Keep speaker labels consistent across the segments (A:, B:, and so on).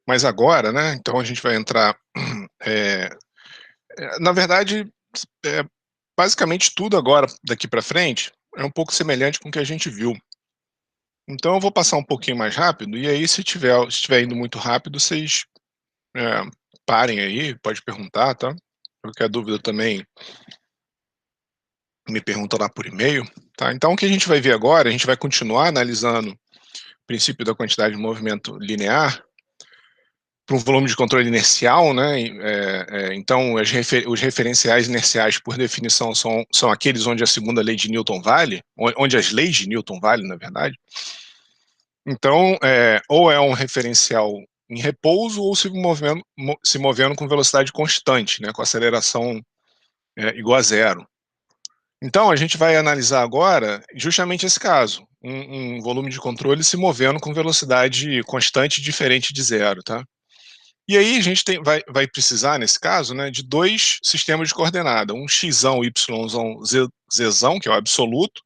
A: Mas agora, né, então a gente vai entrar, eh na verdade, eh, basicamente tudo agora, daqui para frente, é um pouco semelhante com o que a gente viu. Então eu vou passar um pouquinho mais rápido, e aí se estiver indo muito rápido, vocês, eh, parem aí, pode perguntar, tá. Qualquer dúvida também, me pergunta lá por e-mail, tá. Então o que a gente vai ver agora, a gente vai continuar analisando o princípio da quantidade de movimento linear, para um volume de controle inercial, né, então os referenciais inerciais, por definição, são aqueles onde a segunda lei de Newton vale, onde as leis de Newton valem, na verdade. Então, ou é um referencial em repouso ou se movendo com velocidade constante, né, com aceleração, igual a zero. Então a gente vai analisar agora justamente esse caso, um volume de controle se movendo com velocidade constante diferente de zero, tá. E aí a gente vai precisar, nesse caso, né, de 2 sistemas de coordenada, um xzão, yzão, zzão, que é o absoluto,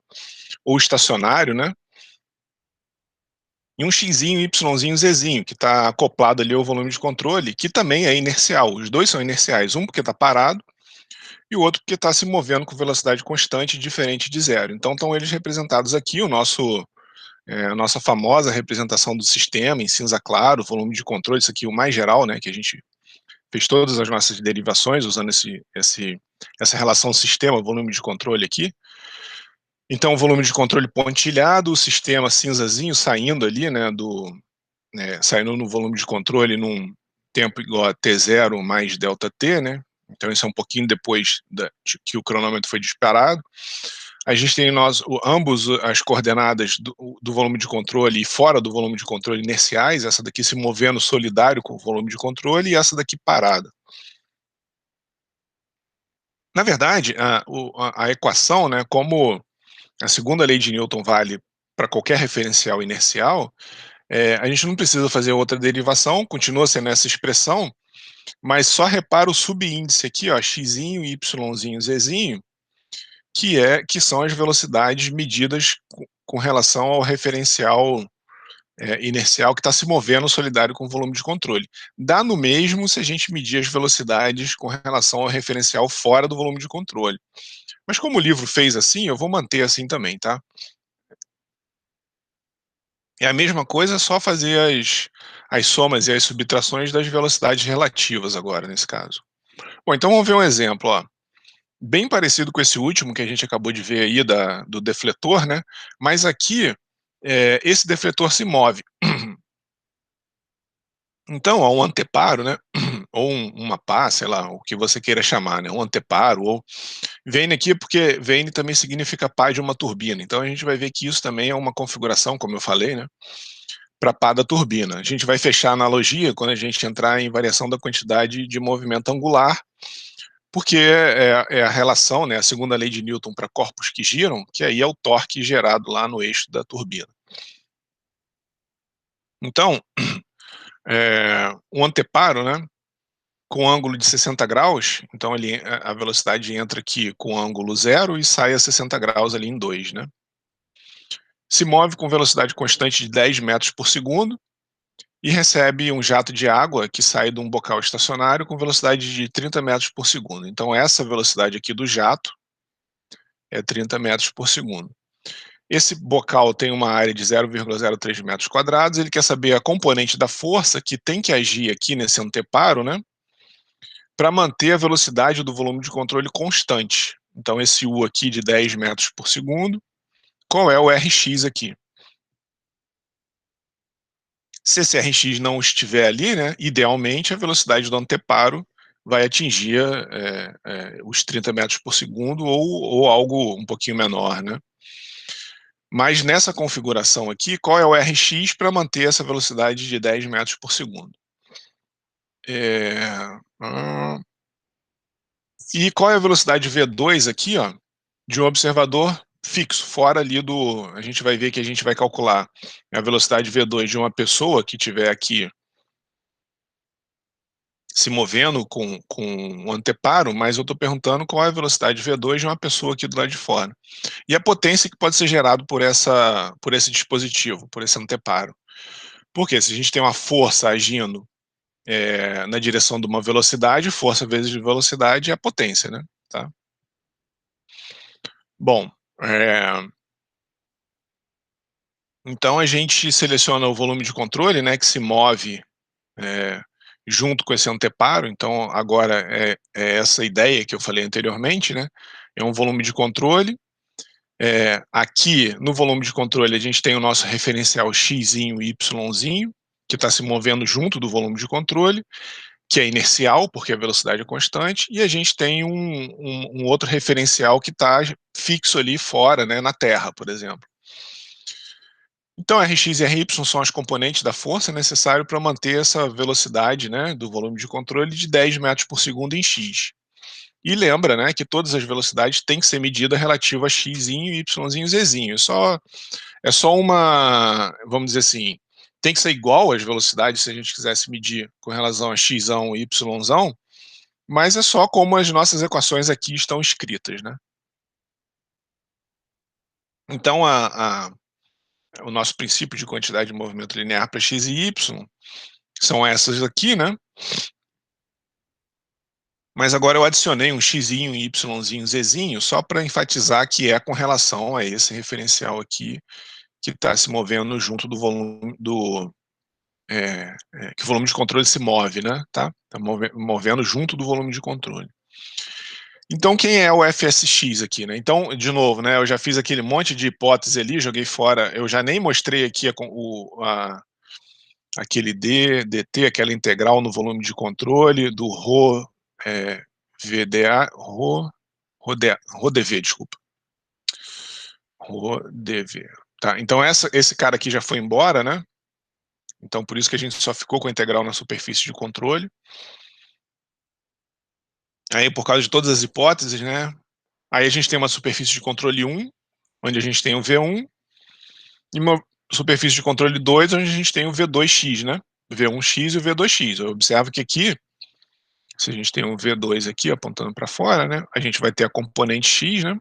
A: ou estacionário, né, e um xzinho, yzinho, zzinho, que está acoplado ali ao volume de controle, que também é inercial. Os 2 são inerciais, um porque está parado e o outro porque está se movendo com velocidade constante diferente de zero. Então estão eles representados aqui, a nossa famosa representação do sistema em cinza claro, volume de controle, isso aqui o mais geral, né, que a gente fez todas as nossas derivações usando essa relação sistema-volume de controle aqui. Então, o volume de controle pontilhado, o sistema cinzazinho saindo ali, né, saindo no volume de controle num tempo igual a t0 mais ΔT, né? Então, isso é um pouquinho depois que o cronômetro foi disparado. A gente tem ambos as coordenadas do volume de controle e fora do volume de controle inerciais, essa daqui se movendo solidário com o volume de controle e essa daqui parada. Na verdade, a equação, né, como a segunda lei de Newton vale para qualquer referencial inercial, a gente não precisa fazer outra derivação, continua sendo essa expressão, mas só repara o subíndice aqui, ó, xzinho, yzinho, zzinho, que são as velocidades medidas com relação ao referencial inercial que está se movendo solidário com o volume de controle. Dá no mesmo se a gente medir as velocidades com relação ao referencial fora do volume de controle. Mas como o livro fez assim, eu vou manter assim também, tá? É a mesma coisa, só fazer as somas e as subtrações das velocidades relativas agora, nesse caso. Bom, então vamos ver um exemplo, ó. Bem parecido com esse último que a gente acabou de ver aí do defletor, né? Mas aqui, esse defletor se move. Então, ó, um anteparo, né? Ou uma pá, sei lá, o que você queira chamar, né? Um anteparo, ou Vane aqui porque Vane também significa pá de uma turbina. Então a gente vai ver que isso também é uma configuração, como eu falei, né? Para pá da turbina. A gente vai fechar a analogia quando a gente entrar em variação da quantidade de movimento angular, porque é a relação, né, a segunda lei de Newton para corpos que giram, que aí é o torque gerado lá no eixo da turbina. Então, um anteparo, né, com ângulo de 60 graus, então ali a velocidade entra aqui com ângulo 0 e sai a 60 graus ali em 2, né? Se move com velocidade constante de 10 metros por segundo e recebe um jato de água que sai de um bocal estacionário com velocidade de 30 metros por segundo. Então essa velocidade aqui do jato é 30 metros por segundo. Esse bocal tem uma área de 0,03 metros quadrados, ele quer saber a componente da força que tem que agir aqui nesse anteparo, né, para manter a velocidade do volume de controle constante. Então esse U aqui de 10 metros por segundo, qual é o Rx aqui? Se esse Rx não estiver ali, né, idealmente a velocidade do anteparo vai atingir os 30 metros por segundo ou algo um pouquinho menor, né? Mas nessa configuração aqui, qual é o Rx para manter essa velocidade de 10 metros por segundo? É, e qual é a velocidade V2 aqui, ó, de um observador fixo, fora ali a gente vai ver que a gente vai calcular a velocidade V2 de uma pessoa que estiver aqui se movendo com um anteparo, mas eu estou perguntando qual é a velocidade V2 de uma pessoa aqui do lado de fora. E a potência que pode ser gerado por esse dispositivo, por esse anteparo. Porque se a gente tem uma força agindo na direção de uma velocidade, força vezes velocidade é a potência, né, tá. Bom, eh, então a gente seleciona o volume de controle, né, que se move, eh, junto com esse anteparo, então agora é essa ideia que eu falei anteriormente, né, é um volume de controle. Aqui no volume de controle a gente tem o nosso referencial xzinho e yzinho, que está se movendo junto do volume de controle, que é inercial, porque a velocidade é constante, e a gente tem um outro referencial que está fixo ali fora, né, na Terra, por exemplo. Então Rx e Ry são as componentes da força necessário para manter essa velocidade, né, do volume de controle de 10 metros por segundo em x. E lembra, né, que todas as velocidades têm que ser medida relativa a xzinho, yzinho e zzinho. É só uma, vamos dizer assim, tem que ser igual as velocidades se a gente quisesse medir com relação a xão e yzão, mas é só como as nossas equações aqui estão escritas, né. Então o nosso princípio de quantidade de movimento linear para x e y são essas aqui, né, mas agora eu adicionei um xzinho, yzinho, zzinho, só para enfatizar que é com relação a esse referencial aqui, que está se movendo junto do volume que o volume de controle se move, né, tá? Tá movendo junto do volume de controle. Então quem é o FSX aqui, né? Então, de novo, né, eu já fiz aquele monte de hipótese ali, joguei fora, eu já nem mostrei aqui aquele dt, aquela integral no volume de controle do ρ, VDA, ρdV, desculpa. ρdV. Tá, então esse cara aqui já foi embora, né? Então por isso que a gente só ficou com a integral na superfície de controle. Aí por causa de todas as hipóteses, né? Aí a gente tem uma superfície de controle 1, onde a gente tem o V1, e uma superfície de controle 2, onde a gente tem o V2x, né? O V1x e o V2x. Eu observo que aqui, se a gente tem um V2 aqui apontando para fora, né? A gente vai ter a componente x, né?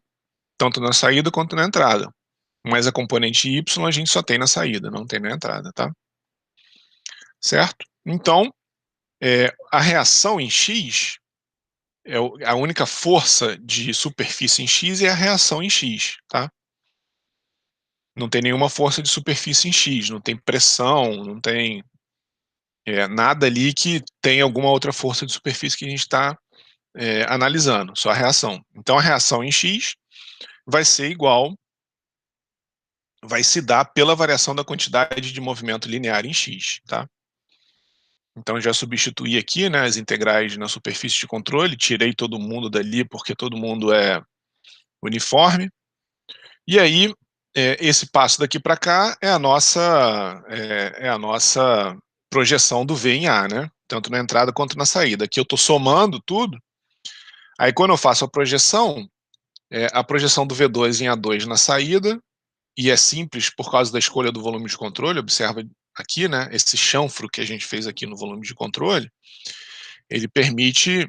A: Tanto na saída quanto na entrada. Mas a componente y a gente só tem na saída, não tem na entrada, tá? Certo? Então, a reação em x, a única força de superfície em x é a reação em x, tá? Não tem nenhuma força de superfície em x, não tem pressão, não tem nada ali que tenha alguma outra força de superfície que a gente está analisando, só a reação. Então a reação em x vai ser igual, vai se dar pela variação da quantidade de movimento linear em x, tá? Então já substituí aqui, né, as integrais na superfície de controle, tirei todo mundo dali porque todo mundo é uniforme, e aí esse passo daqui para cá é a nossa projeção do V em A, né? Tanto na entrada quanto na saída. Aqui eu estou somando tudo, aí quando eu faço a projeção do V2 em A2 na saída, e é simples por causa da escolha do volume de controle, observa aqui, né, esse chanfro que a gente fez aqui no volume de controle, ele permite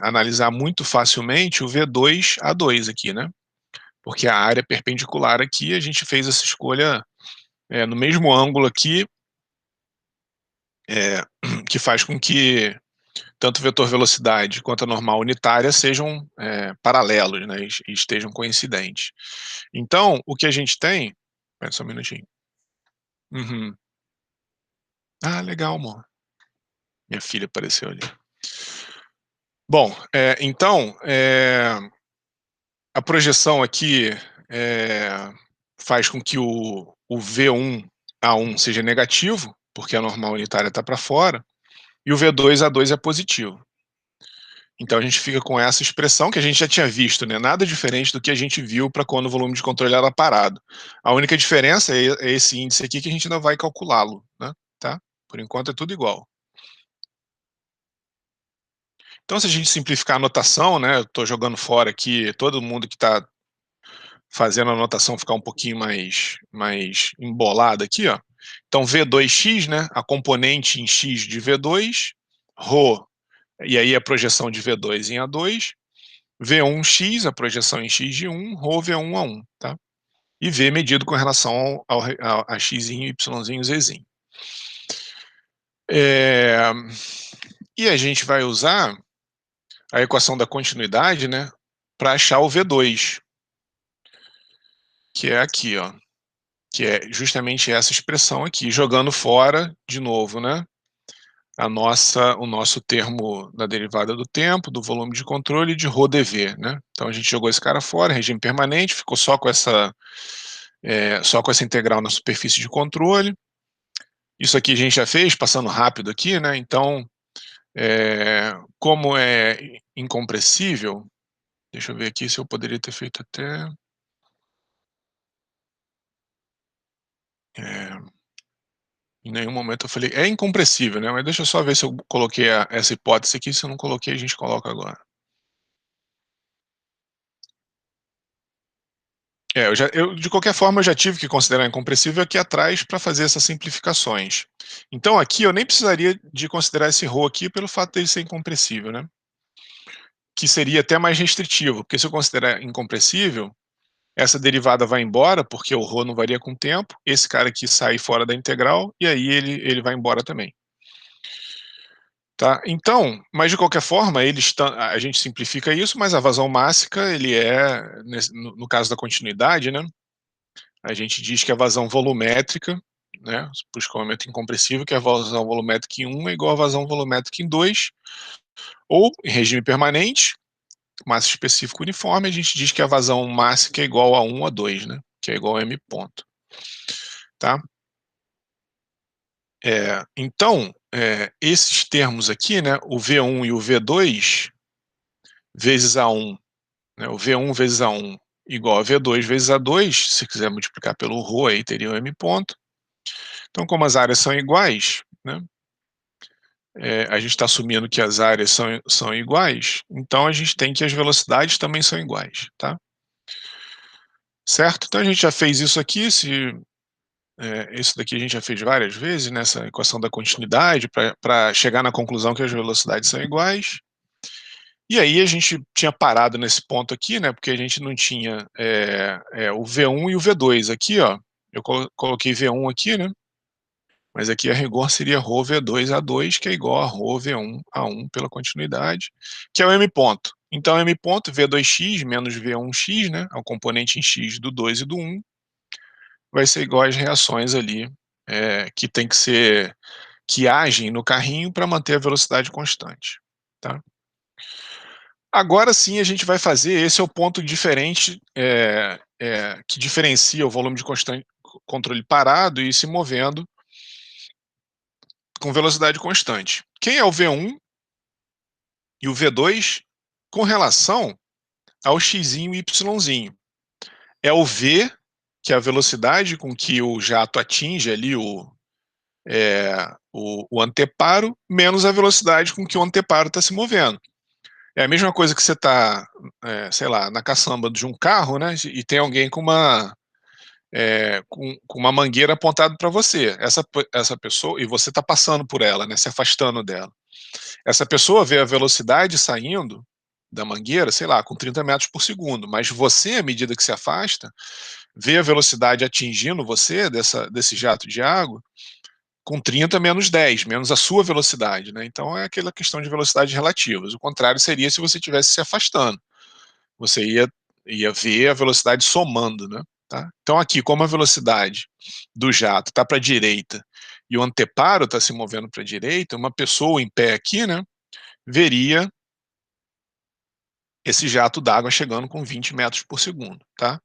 A: analisar muito facilmente o V2A2 aqui, né? Porque a área perpendicular aqui, a gente fez essa escolha no mesmo ângulo aqui, que faz com que tanto o vetor velocidade quanto a normal unitária sejam paralelos, né, e estejam coincidentes. Então, o que a gente tem... Espera só um minutinho. Uhum. Ah, legal, amor. Minha filha apareceu ali. Bom, então, a projeção aqui faz com que o V1A1 seja negativo, porque a normal unitária está para fora, e o V2A2 é positivo. Então a gente fica com essa expressão que a gente já tinha visto, né? Nada diferente do que a gente viu para quando o volume de controle era parado. A única diferença é esse índice aqui que a gente ainda vai calculá-lo, né? Tá? Por enquanto é tudo igual. Então se a gente simplificar a notação, né? Eu estou jogando fora aqui todo mundo que está fazendo a notação ficar um pouquinho mais embolada aqui, ó. Então V2x, né? A componente em x de V2, ρ, e aí a projeção de V2 em A2, V1x, a projeção em x de 1, ρ V1A1, tá? E V medido com relação a xzinho, yzinho, zzinho. Eh, e a gente vai usar a equação da continuidade, né, para achar o V2, que é aqui, ó, que é justamente essa expressão aqui, jogando fora, de novo, né, o nosso termo da derivada do tempo, do volume de controle e de ρdv, né. Então a gente jogou esse cara fora, regime permanente, ficou só com essa integral na superfície de controle. Isso aqui a gente já fez, passando rápido aqui, né, então, como é incompressível, deixa eu ver aqui se eu poderia ter feito até, eh, em nenhum momento eu falei é incompressível, né, mas deixa eu só ver se eu coloquei essa hipótese aqui, se eu não coloquei a gente coloca agora. Eu de qualquer forma eu já tive que considerar incompressível aqui atrás para fazer essas simplificações. Então aqui eu nem precisaria de considerar esse ρ aqui pelo fato dele ser incompressível, né, que seria até mais restritivo, porque se eu considerar incompressível, essa derivada vai embora, porque o ρ não varia com o tempo, esse cara aqui sai fora da integral, e aí ele vai embora também. Tá? Então, mas de qualquer forma, a gente simplifica isso, mas a vazão mássica, no caso da continuidade, né, a gente diz que a vazão volumétrica, né, para o escoamento incompressível, que a vazão volumétrica em 1 é igual à vazão volumétrica em 2, ou em regime permanente, massa específica uniforme, a gente diz que a vazão mássica é igual a 1 a 2, né, que é igual a m ponto. Tá? Então, esses termos aqui, né, o V1 e o V2 vezes A1, né, o V1 vezes A1 igual a V2 vezes A2, se quiser multiplicar pelo ρ, aí teria o m ponto. Então, como as áreas são iguais, né, a gente está assumindo que as áreas são iguais, então a gente tem que as velocidades também são iguais, tá? Certo? Então a gente já fez isso aqui, isso daqui a gente já fez várias vezes, nessa equação da continuidade, para chegar na conclusão que as velocidades são iguais. E aí a gente tinha parado nesse ponto aqui, né, porque a gente não tinha o V1 e o V2 aqui, ó, eu coloquei V1 aqui, né, mas aqui a rigor seria ρ V2A2, que é igual a ρ V1A1 pela continuidade, que é o m ponto. Então m ponto, V2x menos V1x, né, ao componente em x do 2 e do 1, vai ser igual às reações ali, que tem que ser, que agem no carrinho para manter a velocidade constante, tá? Agora sim a gente vai fazer, esse é o ponto diferente, que diferencia o volume de controle parado e se movendo com velocidade constante. Quem é o V1 e o V2 com relação ao x e y? É o V, que é a velocidade com que o jato atinge ali o anteparo, menos a velocidade com que o anteparo está se movendo. É a mesma coisa que você está, sei lá, na caçamba de um carro, né, e tem alguém com uma mangueira apontada para você. Essa pessoa, e você está passando por ela, né, se afastando dela. Essa pessoa vê a velocidade saindo da mangueira, sei lá, com 30 metros por segundo, mas você, à medida que se afasta, vê a velocidade atingindo você, desse jato de água, com 30 menos 10, menos a sua velocidade, né? Então é aquela questão de velocidades relativas. O contrário seria se você estivesse se afastando. Você ia ver a velocidade somando, né? Tá? Então aqui, como a velocidade do jato está para a direita e o anteparo está se movendo para a direita, uma pessoa em pé aqui, né, veria esse jato d'água chegando com 20 metros por segundo, tá?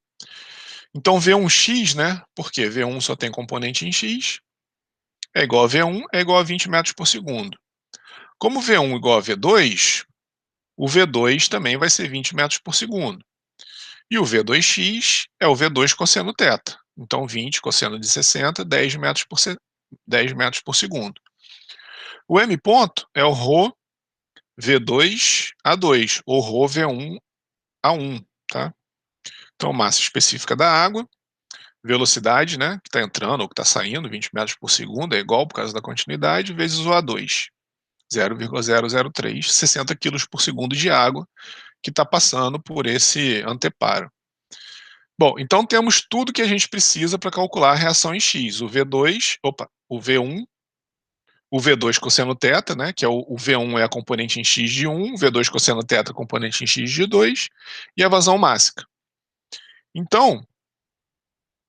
A: Então V1x, né, porque V1 só tem componente em x, é igual a V1, é igual a 20 metros por segundo. Como V1 é igual a V2, o V2 também vai ser 20 metros por segundo. E o V2x é o V2 cosseno θ. Então 20 cosseno de 60, 10 metros 10 metros por segundo. O m ponto é o ρ V2A2, ou ρ V1A1, tá? Então massa específica da água, velocidade, né, que está entrando ou que está saindo, 20 metros por segundo, é igual por causa da continuidade, vezes o A2, 0,003, 60 quilos por segundo de água que está passando por esse anteparo. Bom, então temos tudo que a gente precisa para calcular a reação em X. O V2, o V1, o V2 cosseno θ, né, que é o V1 é a componente em x de 1, V2 cosseno θ componente em x de 2, e a vazão máxima. Então,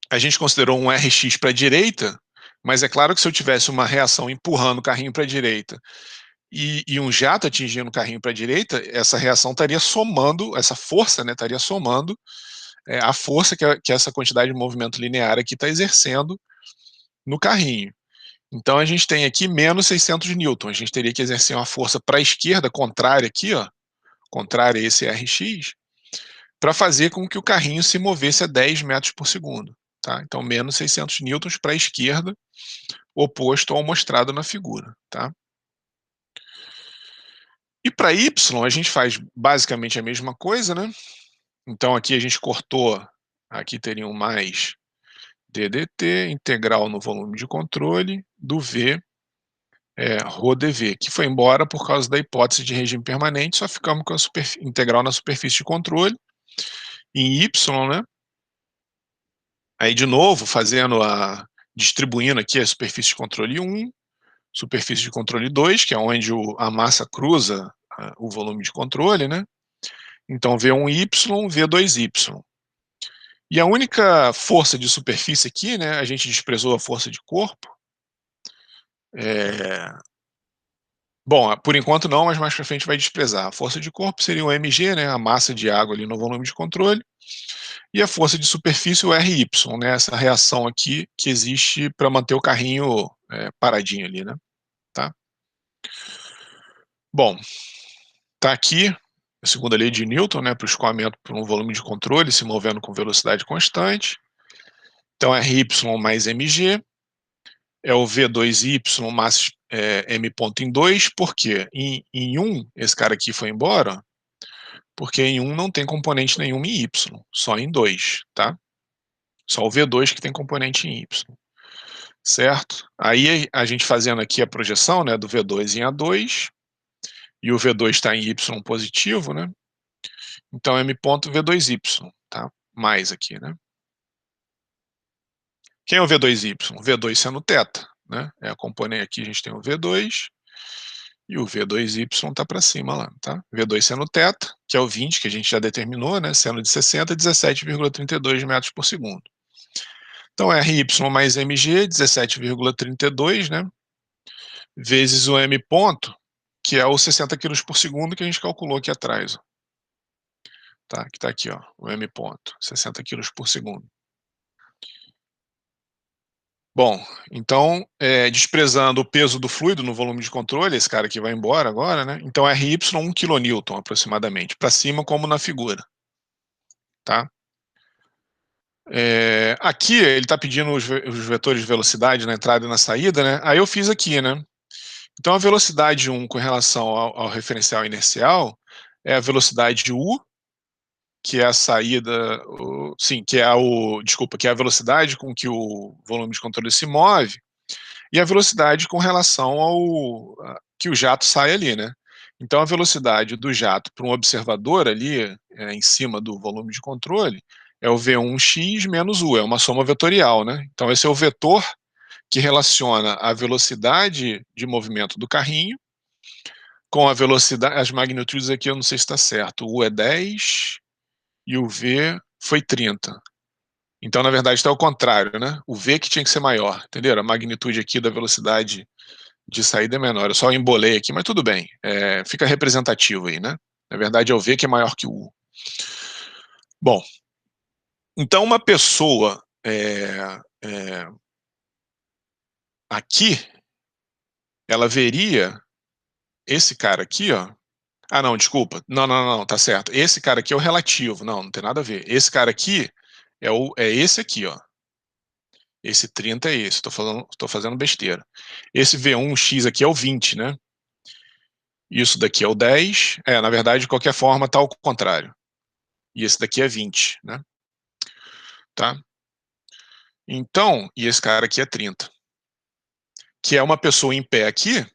A: a gente considerou um Rx para a direita, mas é claro que se eu tivesse uma reação empurrando o carrinho para a direita e um jato atingindo o carrinho para a direita, essa reação estaria somando, essa força, né, estaria somando a força que essa quantidade de movimento linear aqui está exercendo no carrinho. Então a gente tem aqui menos 600 newton, a gente teria que exercer uma força para a esquerda, contrária aqui, ó, contrária a esse Rx, para fazer com que o carrinho se movesse a 10 metros por segundo. Tá? Então menos 600 newtons para a esquerda, oposto ao mostrado na figura. Tá? E para y, a gente faz basicamente a mesma coisa, né? Então aqui a gente cortou, aqui teria um mais ddt, integral no volume de controle, do V, ρ dV, que foi embora por causa da hipótese de regime permanente, só ficamos com a integral na superfície de controle, em y, né? Aí de novo, distribuindo aqui a superfície de controle 1, superfície de controle 2, que é onde a massa cruza o volume de controle, né? Então V1y, V2y. E a única força de superfície aqui, né, a gente desprezou a força de corpo. Bom, por enquanto não, mas mais para frente vai desprezar. A força de corpo seria o mg, né, a massa de água ali no volume de controle, e a força de superfície, o ry, né, essa reação aqui que existe para manter o carrinho paradinho ali, né? Tá? Bom, tá aqui a segunda lei de Newton, né, para o escoamento por um volume de controle se movendo com velocidade constante. Então, ry mais mg é o v2y mais m ponto em 2, porque em 1, esse cara aqui foi embora, porque em 1 não tem componente nenhum em y, só em 2, tá? Só o V2 que tem componente em y, certo? Aí a gente fazendo aqui a projeção, né, do V2 em A2, e o V2 está em y positivo, né? Então m ponto V2y, tá? Mais aqui, né? Quem é o V2y? O V2 sendo θ, né? É a componente aqui, a gente tem o V2, e o V2y está para cima lá, tá? V2 sendo θ, que é o 20, que a gente já determinou, né? Sendo de 60, 17,32 metros por segundo. Então, ry mais mg, 17,32, né? Vezes o m ponto, que é os 60 kg por segundo que a gente calculou aqui atrás. Ó. Tá? Que está aqui, ó, o m ponto, 60 kg por segundo. Bom, então, desprezando o peso do fluido no volume de controle, esse cara aqui vai embora agora, né? Então, ry 1 kN aproximadamente, para cima como na figura. Tá? Aqui ele está pedindo os vetores de velocidade na entrada e na saída, né? Aí eu fiz aqui, né? Então a velocidade 1 com relação ao referencial inercial é a velocidade u, que é a saída, que é a velocidade com que o volume de controle se move, e a velocidade com relação ao que o jato sai ali, né? Então a velocidade do jato para um observador ali, em cima do volume de controle, é o V1x menos u, é uma soma vetorial, né? Então esse é o vetor que relaciona a velocidade de movimento do carrinho com a velocidade, as magnitudes aqui eu não sei se está certo, o U é 10 e o V foi 30. Então, na verdade, está ao contrário, né? O V que tinha que ser maior, entenderam? A magnitude aqui da velocidade de saída é menor. Eu só embolei aqui, mas tudo bem. Fica representativo aí, né? Na verdade, é o V que é maior que o U. Bom, então uma pessoa aqui, ela veria esse cara aqui, ó. Ah, não, desculpa. Não, tá certo. Esse cara aqui é o relativo. Não tem nada a ver. Esse cara aqui é esse aqui, ó. Esse 30 é esse. Tô fazendo besteira. Esse V1x aqui é o 20, né? Isso daqui é o 10. Na verdade, de qualquer forma, tá ao contrário. E esse daqui é 20, né? Tá? Então, e esse cara aqui é 30. Que é uma pessoa em pé aqui,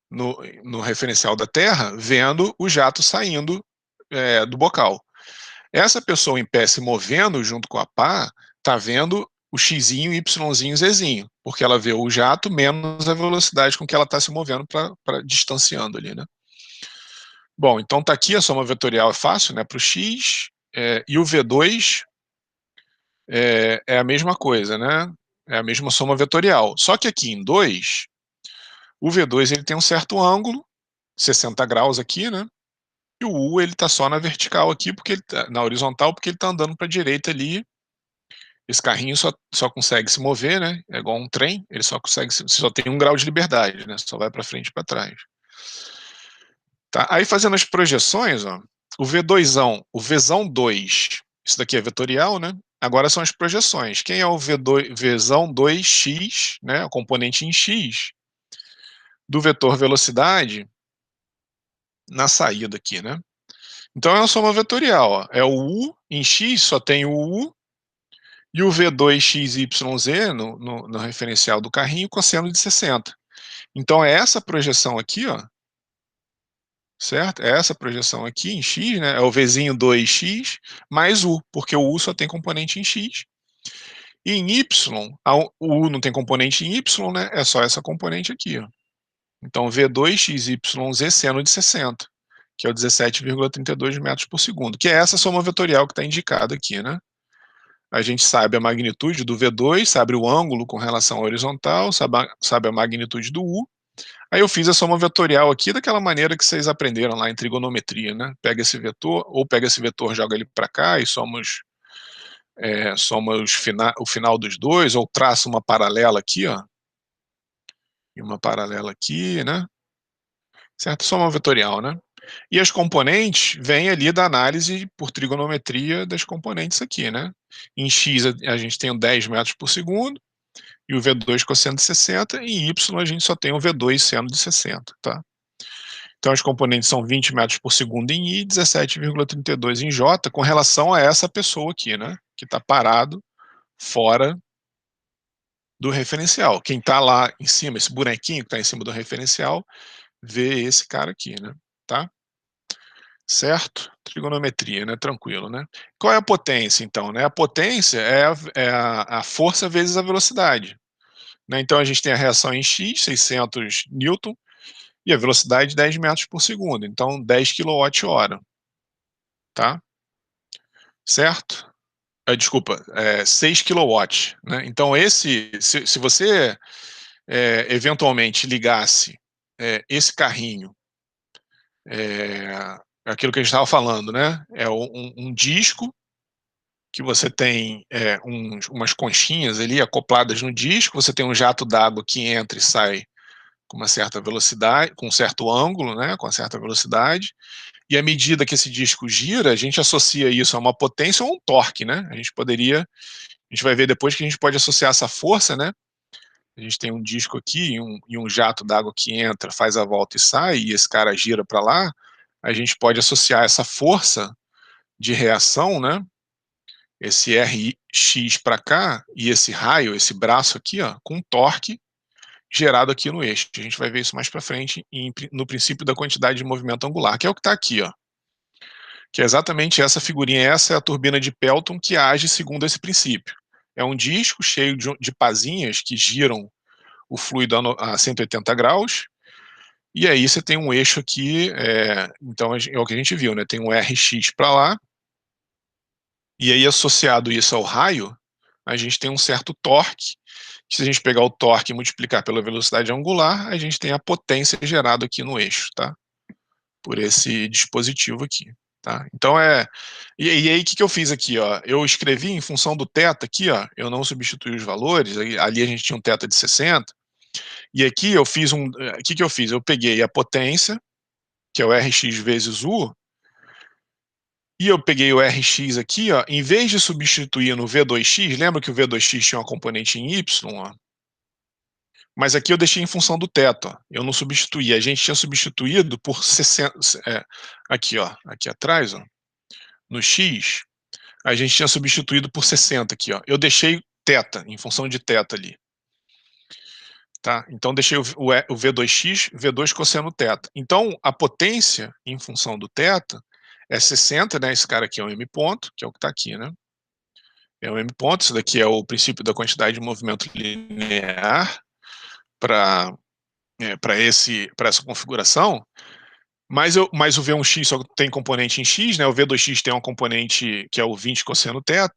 A: no referencial da Terra, vendo o jato saindo do bocal. Essa pessoa em pé se movendo junto com a pá, tá vendo o xzinho, yzinho, zzinho. porque ela vê o jato menos a velocidade com que ela está se movendo para distanciando ali, né? Bom, então tá aqui a soma vetorial é fácil, né, para o x, e o V2 é a mesma coisa, né? É a mesma soma vetorial. Só que aqui em 2, o V2 ele tem um certo ângulo, 60 graus aqui, né? E o U ele tá só na vertical aqui, porque ele tá, na horizontal, porque ele tá andando para a direita ali. Esse carrinho só consegue se mover, né? É igual um trem, ele só tem 1 grau de liberdade, né? Só vai para frente e para trás. Tá? Aí fazendo as projeções, ó, o V2ão, o Vzão 2, isso daqui é vetorial, né? Agora são as projeções. Quem é o Vzão 2x, né? O componente em x do vetor velocidade na saída aqui, né? Então é uma soma vetorial, ó. É o U em x, só tem o U, e o V2xyz no referencial do carrinho, cosseno de 60. Então é essa projeção aqui, ó, certo? É essa projeção aqui em x, né? É o Vzinho 2x mais U, porque o U só tem componente em x. E em y, o U não tem componente em y, né? É só essa componente aqui, ó. Então V2xyz seno de 60, que é o 17,32 metros por segundo, que é essa soma vetorial que está indicada aqui, né? A gente sabe a magnitude do V2, sabe o ângulo com relação à horizontal, sabe a magnitude do U. Aí eu fiz a soma vetorial aqui daquela maneira que vocês aprenderam lá em trigonometria, né? Pega esse vetor, ou pega esse vetor, joga ele para cá e soma o final dos dois, ou traça uma paralela aqui, ó. E uma paralela aqui, né? Certo? Soma vetorial, né? E as componentes vêm ali da análise por trigonometria das componentes aqui, né? Em x a gente tem o 10 metros por segundo, e o V2 cosseno de 60, e em y a gente só tem o V2 seno de 60, tá? Então as componentes são 20 metros por segundo em I e 17,32 em J, com relação a essa pessoa aqui, né? Que está parado fora do referencial. Quem está lá em cima, esse bonequinho que está em cima do referencial, vê esse cara aqui, né? Tá? Certo? Trigonometria, né? Tranquilo, né? Qual é a potência, então? Né? A potência é a força vezes a velocidade. Né? Então a gente tem a reação em x, 600 newton, e a velocidade 10 metros por segundo. Então 10 kWh, tá? Certo? Desculpa, 6 kW. Né? Então se você eventualmente ligasse esse carrinho, aquilo que a gente estava falando, né? É um disco que você tem umas conchinhas ali acopladas no disco, você tem um jato d'água que entra e sai com uma certa velocidade, com um certo ângulo, né, com uma certa velocidade, e à medida que esse disco gira, a gente associa isso a uma potência ou um torque, né? A gente vai ver depois que a gente pode associar essa força, né? A gente tem um disco aqui e um jato d'água que entra, faz a volta e sai, e esse cara gira para lá, a gente pode associar essa força de reação, né? Esse Rx para cá e esse raio, esse braço aqui, ó, com torque gerado aqui no eixo. A gente vai ver isso mais para frente no princípio da quantidade de movimento angular, que é o que está aqui, ó. Que é exatamente essa figurinha, essa é a turbina de Pelton que age segundo esse princípio. É um disco cheio de pazinhas que giram o fluido a 180 graus, e aí você tem um eixo aqui, então é o que a gente viu, né? Tem um Rx para lá, e aí associado isso ao raio, a gente tem um certo torque, que se a gente pegar o torque e multiplicar pela velocidade angular, a gente tem a potência gerada aqui no eixo, tá? Por esse dispositivo aqui, tá? Então e aí o que eu fiz aqui, ó? Eu escrevi em função do θ aqui, ó, eu não substituí os valores, ali a gente tinha um θ de 60, e aqui eu fiz o que eu fiz? Eu peguei a potência, que é o Rx vezes U, e eu peguei o Rx aqui, ó, em vez de substituir no V2x, lembra que o V2x tinha uma componente em Y, ó? Mas aqui eu deixei em função do teto, ó. Eu não substituí. A gente tinha substituído por 60. Aqui, ó, aqui atrás, ó, no X, a gente tinha substituído por 60 aqui, ó. Eu deixei θ, em função de θ ali. Tá? Então deixei o V2x, V2 cosseno θ. Então a potência em função do θ é 60, né? Esse cara aqui é o M ponto, que é o que está aqui, né? é o m ponto, isso daqui é o princípio da quantidade de movimento linear para para essa configuração, mas o V1x só tem componente em x, né? O V2x tem uma componente que é o 20 cosseno θ,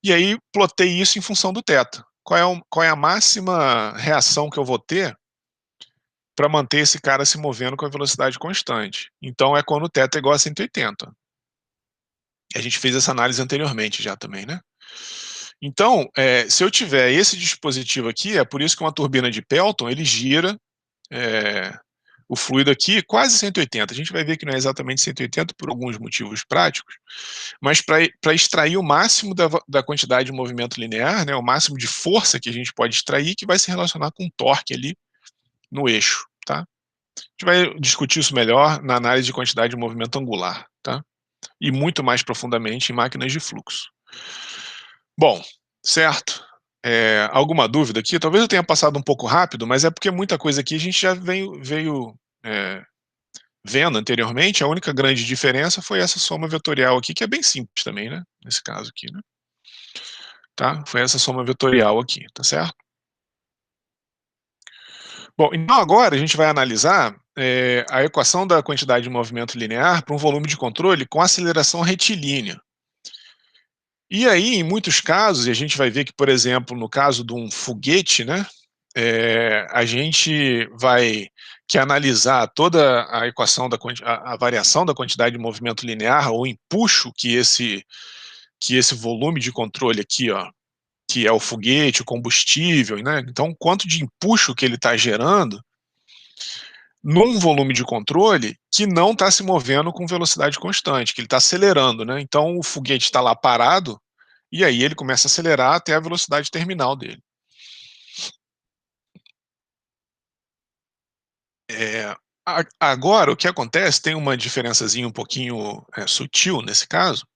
A: e aí plotei isso em função do θ. Qual é a máxima reação que eu vou ter para manter esse cara se movendo com a velocidade constante? Então é quando o θ é igual a 180. A gente fez essa análise anteriormente já também, né? Então, se eu tiver esse dispositivo aqui, é por isso que uma turbina de Pelton, ele gira é, o fluido aqui quase 180. A gente vai ver que não é exatamente 180 por alguns motivos práticos, mas para extrair o máximo da quantidade de movimento linear, né, o máximo de força que a gente pode extrair, que vai se relacionar com o torque ali no eixo, tá? A gente vai discutir isso melhor na análise de quantidade de movimento angular, tá? E muito mais profundamente em máquinas de fluxo. Bom, certo. Alguma dúvida aqui? Talvez eu tenha passado um pouco rápido, mas é porque muita coisa aqui a gente já veio vendo anteriormente. A única grande diferença foi essa soma vetorial aqui, que é bem simples também, né? Nesse caso aqui, né? Tá? Foi essa soma vetorial aqui, tá certo? Bom, então agora a gente vai analisar a equação da quantidade de movimento linear para um volume de controle com aceleração retilínea. E aí, em muitos casos, e a gente vai ver que, por exemplo, no caso de um foguete, né, a gente vai que analisar toda a equação a variação da quantidade de movimento linear, ou empuxo que esse volume de controle aqui, ó, que é o foguete, o combustível, né? Então, quanto de empuxo que ele está gerando num volume de controle que não está se movendo com velocidade constante, que ele está acelerando, né? Então, o foguete está lá parado, e aí ele começa a acelerar até a velocidade terminal dele. É, agora, o que acontece, tem uma diferençazinha um pouquinho sutil nesse caso,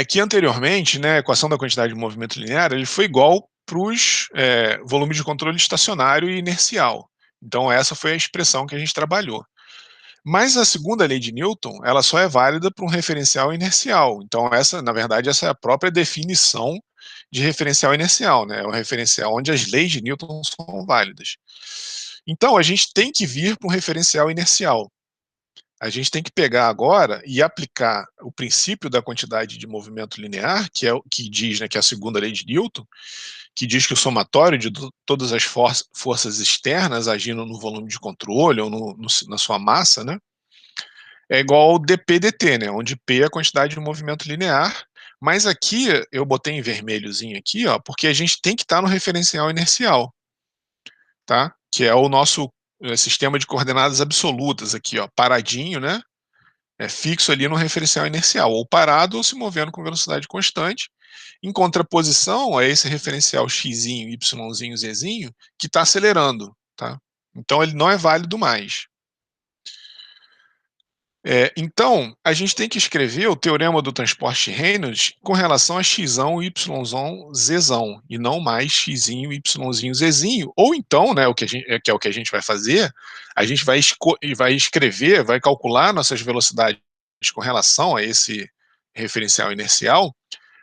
A: que anteriormente, né, a equação da quantidade de movimento linear, ele foi igual para os volumes de controle estacionário e inercial. Então essa foi a expressão que a gente trabalhou. Mas a segunda lei de Newton, ela só é válida para um referencial inercial. Então essa, na verdade, essa é a própria definição de referencial inercial, né? É um referencial onde as leis de Newton são válidas. Então a gente tem que vir para um referencial inercial. A gente tem que pegar agora e aplicar o princípio da quantidade de movimento linear, que é o que diz, né, que é a segunda lei de Newton, que diz que o somatório de todas as forças externas agindo no volume de controle ou na sua massa, né, é igual ao dp/dt, né, onde P é a quantidade de movimento linear, mas aqui eu botei em vermelhozinho aqui, ó, porque a gente tem que estar no referencial inercial, tá? Que é o nosso sistema de coordenadas absolutas aqui, ó, paradinho, né? Fixo ali no referencial inercial, ou parado ou se movendo com velocidade constante, em contraposição a esse referencial x, y, z, que está acelerando, tá? Então ele não é válido mais. Então, a gente tem que escrever o teorema do transporte de Reynolds com relação a x, y, z, e não mais x, y, z. Ou então, né, que é o que a gente vai fazer, a gente vai escrever, vai calcular nossas velocidades com relação a esse referencial inercial,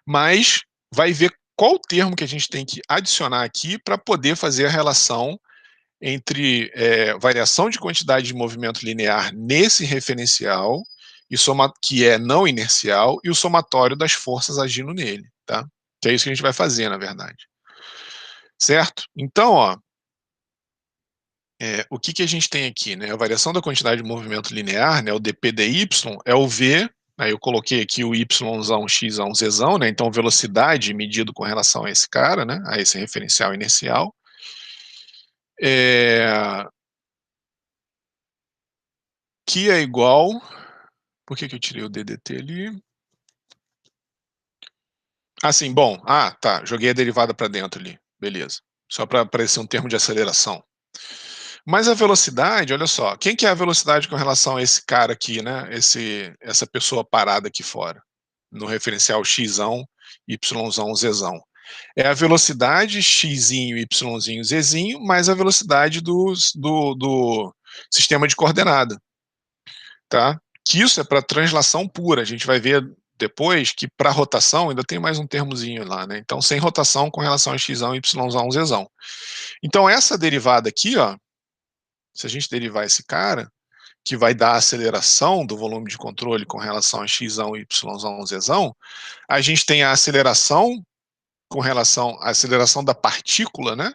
A: mas vai ver qual termo que a gente tem que adicionar aqui para poder fazer a relação entre variação de quantidade de movimento linear nesse referencial, que é não inercial, e o somatório das forças agindo nele, tá? Que é isso que a gente vai fazer, na verdade. Certo? Então, ó, o que a gente tem aqui, né? A variação da quantidade de movimento linear, né? O dp/dy é o v, aí eu coloquei aqui o yzão, xzão, zão, né? Então, velocidade medido com relação a esse cara, né? A esse referencial inercial. Que é igual. Por que eu tirei o DDT ali? Assim, bom, tá, joguei a derivada para dentro ali, beleza. Só para aparecer um termo de aceleração. Mas a velocidade, olha só, quem que é a velocidade com relação a esse cara aqui, né? Essa pessoa parada aqui fora, no referencial xzão, yzão, zão. É a velocidade xzinho, yzinho, zzinho, mais a velocidade do sistema de coordenada, tá? Que isso é para translação pura. A gente vai ver depois que para rotação ainda tem mais um termozinho lá, né? Então, sem rotação com relação a x, y, z. Então, essa derivada aqui, ó, se a gente derivar esse cara, que vai dar a aceleração do volume de controle com relação a x, y, z, a gente tem a aceleração com relação à aceleração da partícula, né?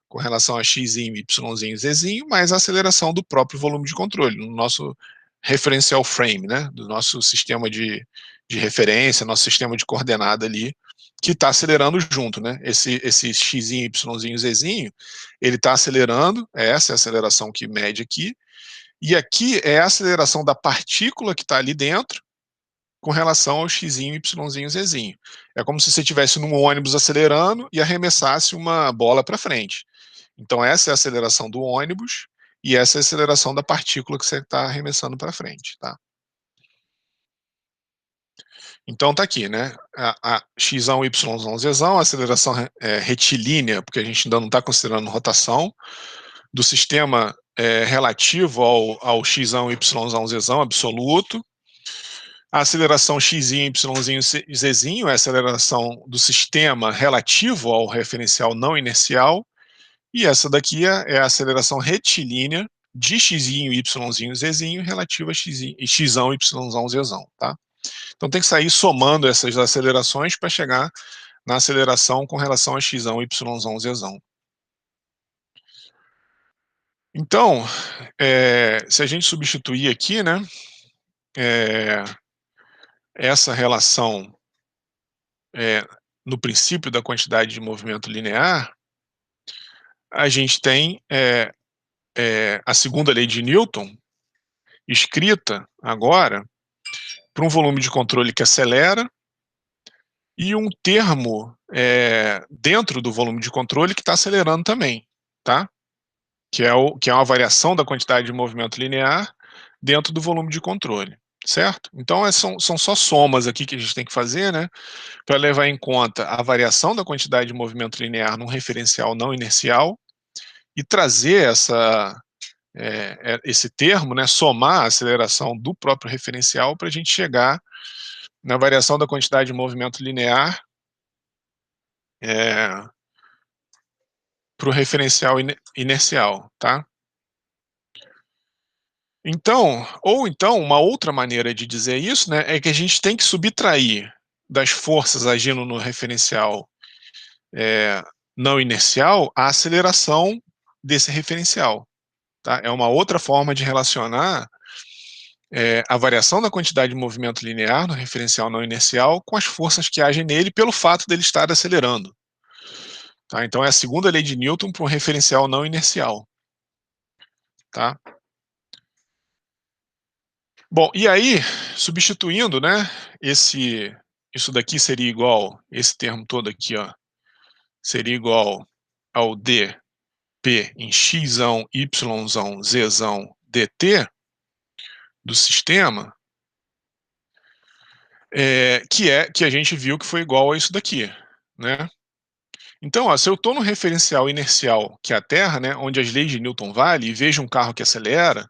A: Com relação a x, y, z, mais a aceleração do próprio volume de controle, no nosso referencial frame, né? Do nosso sistema de referência, nosso sistema de coordenada ali, que está acelerando junto, né? Esse x, y, z, ele está acelerando, essa é a aceleração que mede aqui, e aqui é a aceleração da partícula que está ali dentro, com relação ao x, y, z. É como se você estivesse num ônibus acelerando e arremessasse uma bola para frente. Então, essa é a aceleração do ônibus e essa é a aceleração da partícula que você está arremessando para frente, tá? Então, tá aqui, né? A x, y, z, a aceleração retilínea, porque a gente ainda não está considerando rotação, do sistema relativo ao x, y, z absoluto. A aceleração x, y, z é a aceleração do sistema relativo ao referencial não inercial. E essa daqui é a aceleração retilínea de x, y, z relativa a x, y, z, tá? Então tem que sair somando essas acelerações para chegar na aceleração com relação a x, y, z. Então, se a gente substituir aqui, né, é, essa relação no princípio da quantidade de movimento linear, a gente tem a segunda lei de Newton escrita agora para um volume de controle que acelera e um termo dentro do volume de controle que está acelerando também, tá? Que é uma variação da quantidade de movimento linear dentro do volume de controle, certo? Então, são só somas aqui que a gente tem que fazer, né? Para levar em conta a variação da quantidade de movimento linear num referencial não inercial e trazer esse termo, né? Somar a aceleração do próprio referencial para a gente chegar na variação da quantidade de movimento linear para o referencial inercial, tá? Então, ou então, uma outra maneira de dizer isso, né, é que a gente tem que subtrair das forças agindo no referencial não inercial a aceleração desse referencial, tá? É uma outra forma de relacionar a variação da quantidade de movimento linear no referencial não inercial com as forças que agem nele pelo fato dele estar acelerando. Tá? Então, é a segunda lei de Newton para um referencial não inercial. Tá? Bom, e aí, substituindo, né, isso daqui seria igual, esse termo todo aqui, ó, seria igual ao dp em x, y, z dt do sistema, que a gente viu que foi igual a isso daqui, né? Então, ó, se eu estou no referencial inercial, que é a Terra, né, onde as leis de Newton valem, e vejo um carro que acelera,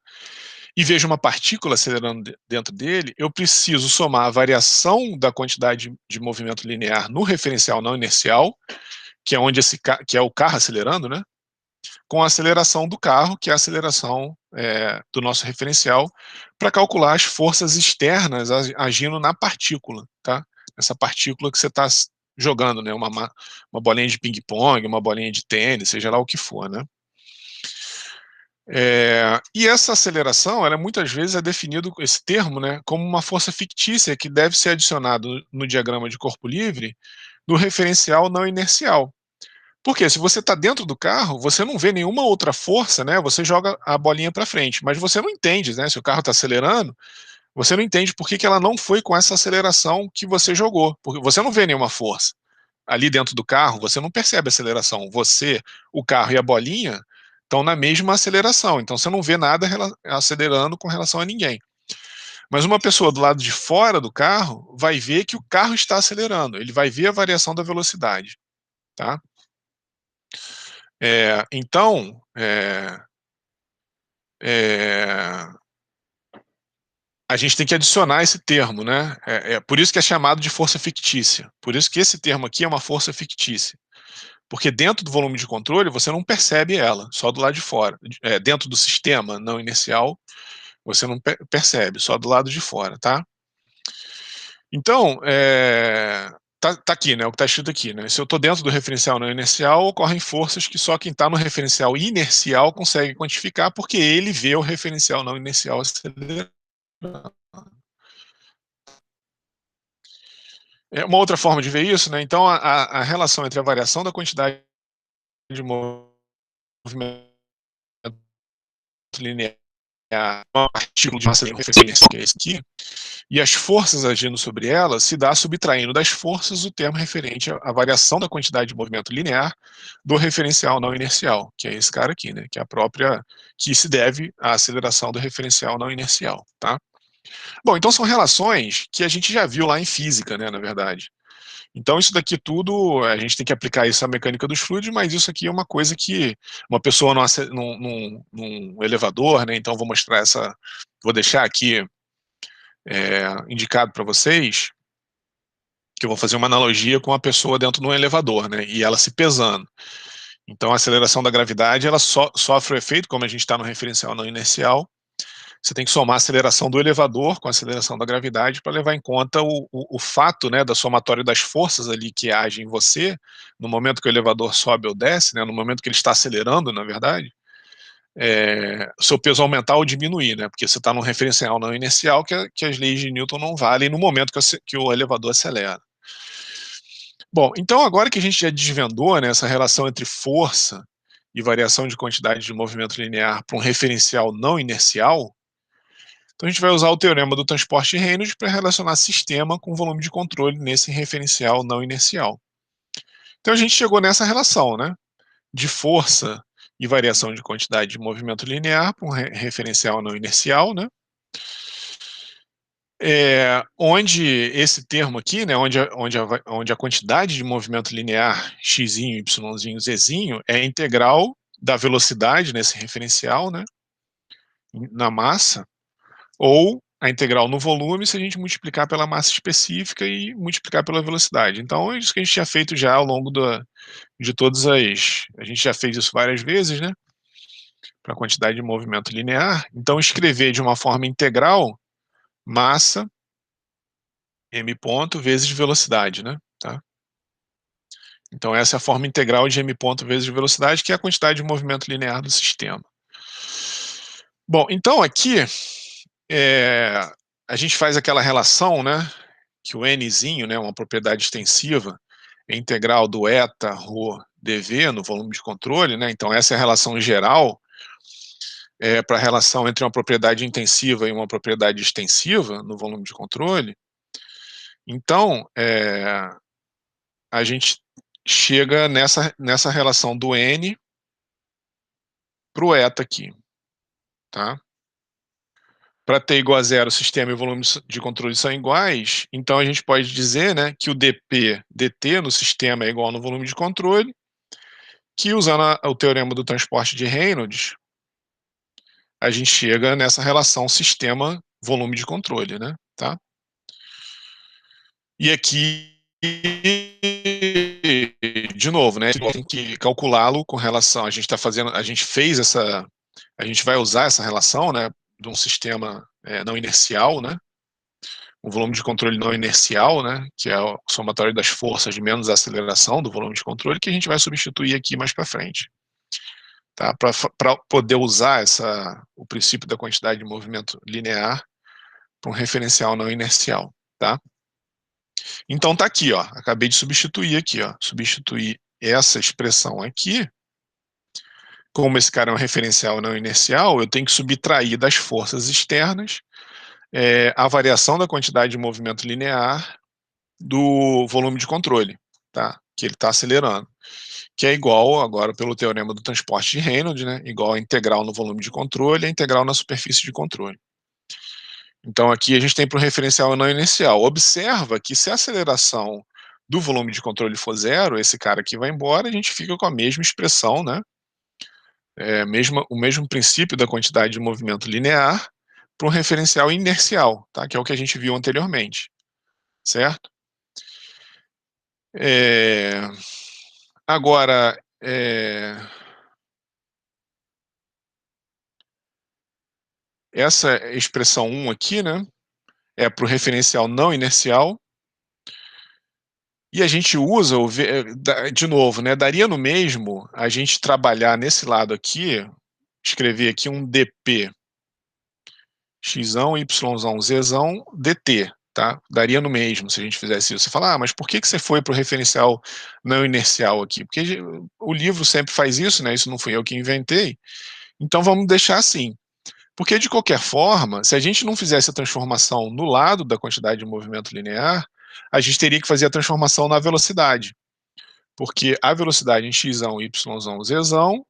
A: e vejo uma partícula acelerando dentro dele, eu preciso somar a variação da quantidade de movimento linear no referencial não inercial, que é onde que é o carro acelerando, né, com a aceleração do carro, que é a aceleração do nosso referencial, para calcular as forças externas agindo na partícula, tá? Essa partícula que você está jogando, né, uma bolinha de ping-pong, uma bolinha de tênis, seja lá o que for, né? E essa aceleração, ela muitas vezes é definido, esse termo, né, como uma força fictícia que deve ser adicionado no diagrama de corpo livre do referencial não inercial. Porque se você está dentro do carro, você não vê nenhuma outra força, né? Você joga a bolinha para frente, mas você não entende, né? Se o carro está acelerando, você não entende por que, que ela não foi com essa aceleração que você jogou, porque você não vê nenhuma força ali dentro do carro, você não percebe a aceleração. Você, o carro e a bolinha estão na mesma aceleração, então você não vê nada acelerando com relação a ninguém. Mas uma pessoa do lado de fora do carro vai ver que o carro está acelerando, ele vai ver a variação da velocidade, tá? Então, é, a gente tem que adicionar esse termo, né? É por isso que é chamado de força fictícia. Por isso que esse termo aqui é uma força fictícia. Porque dentro do volume de controle você não percebe ela, só do lado de fora. Dentro do sistema não inercial, você não percebe, só do lado de fora, tá? Então, tá aqui, né? O que está escrito aqui, né? Se eu estou dentro do referencial não inercial, ocorrem forças que só quem está no referencial inercial consegue quantificar, porque ele vê o referencial não inercial acelerando. Uma outra forma de ver isso, né? Então, a relação entre a variação da quantidade de movimento linear, uma partícula de massa de referência, que é esse aqui, e as forças agindo sobre ela, se dá subtraindo das forças o termo referente à variação da quantidade de movimento linear do referencial não inercial, que é esse cara aqui, né? Que é a própria, que se deve à aceleração do referencial não inercial, tá? Bom, então são relações que a gente já viu lá em física, né, na verdade. Então, isso daqui tudo, a gente tem que aplicar isso à mecânica dos fluidos, mas isso aqui é uma coisa que uma pessoa num elevador, né? Então, vou mostrar essa, vou deixar aqui indicado para vocês, que eu vou fazer uma analogia com a pessoa dentro de um elevador, né? E ela se pesando. Então, a aceleração da gravidade, ela sofre o efeito, como a gente está no referencial não inercial, você tem que somar a aceleração do elevador com a aceleração da gravidade para levar em conta o fato, né, da somatória das forças ali que agem em você, no momento que o elevador sobe ou desce, né, no momento que ele está acelerando, na verdade, o seu peso aumentar ou diminuir, né, porque você está num referencial não inercial que as leis de Newton não valem no momento que o elevador acelera. Bom, então agora que a gente já desvendou, né, essa relação entre força e variação de quantidade de movimento linear para um referencial não inercial, então a gente vai usar o teorema do transporte de Reynolds para relacionar sistema com volume de controle nesse referencial não inercial. Então a gente chegou nessa relação, né, de força e variação de quantidade de movimento linear para um referencial não inercial, né, onde esse termo aqui, né, onde a quantidade de movimento linear x, y, z é integral da velocidade nesse referencial, né, na massa, ou a integral no volume se a gente multiplicar pela massa específica e multiplicar pela velocidade. Então, é isso que a gente tinha feito já ao longo de todas as... A gente já fez isso várias vezes, né? Para a quantidade de movimento linear. Então, escrever de uma forma integral massa m ponto vezes velocidade, né? Tá? Então, essa é a forma integral de m ponto vezes velocidade, que é a quantidade de movimento linear do sistema. Bom, então aqui a gente faz aquela relação, né? Que o nzinho, né, uma propriedade extensiva, é integral do eta ρ dv no volume de controle, né? Então essa é a relação geral para a relação entre uma propriedade intensiva e uma propriedade extensiva no volume de controle. Então a gente chega nessa relação do n para o eta aqui, tá? Para t igual a zero, o sistema e o volume de controle são iguais, então a gente pode dizer, né, que o dp dt no sistema é igual no volume de controle, que usando o teorema do transporte de Reynolds, a gente chega nessa relação sistema-volume de controle, né? Tá? E aqui, de novo, né? Tem que calculá-lo com relação. A gente está fazendo, a gente fez essa, a gente vai usar essa relação, né? De um sistema não inercial, né? Um volume de controle não inercial, né? Que é o somatório das forças menos a aceleração do volume de controle, que a gente vai substituir aqui mais para frente. Tá? Para poder usar o princípio da quantidade de movimento linear para um referencial não inercial. Tá? Então tá aqui, ó, acabei de substituir aqui, ó, substituir essa expressão aqui, como esse cara é um referencial não inercial, eu tenho que subtrair das forças externas a variação da quantidade de movimento linear do volume de controle, tá? Que ele está acelerando, que é igual, agora pelo teorema do transporte de Reynolds, né, igual a integral no volume de controle, a integral na superfície de controle. Então aqui a gente tem para o referencial não inercial. Observa que se a aceleração do volume de controle for zero, esse cara aqui vai embora, a gente fica com a mesma expressão, né? O mesmo princípio da quantidade de movimento linear, para um referencial inercial, tá? Que é o que a gente viu anteriormente, certo? É, agora, essa expressão 1 aqui, né, é para o referencial não inercial, e a gente usa, de novo, né, daria no mesmo a gente trabalhar nesse lado aqui, escrever aqui um dp xão, yzão, zão, dt, tá? Daria no mesmo se a gente fizesse isso. Você fala, mas por que você foi para o referencial não inercial aqui? Porque o livro sempre faz isso, né? Isso não fui eu que inventei, então vamos deixar assim. Porque, de qualquer forma, se a gente não fizesse a transformação no lado da quantidade de movimento linear, a gente teria que fazer a transformação na velocidade. Porque a velocidade em xão, yzão, zão,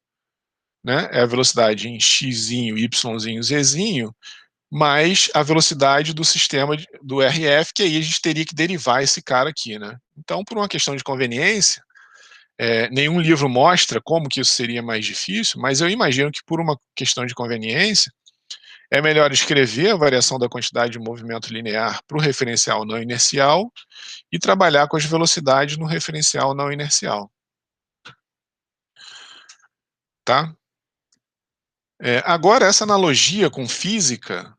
A: né, é a velocidade em xzinho, yzinho, zzinho, mais a velocidade do sistema do RF, que aí a gente teria que derivar esse cara aqui, né? Então, por uma questão de conveniência, nenhum livro mostra como que isso seria mais difícil, mas eu imagino que por uma questão de conveniência, é melhor escrever a variação da quantidade de movimento linear para o referencial não inercial e trabalhar com as velocidades no referencial não inercial, tá? Agora, essa analogia com física,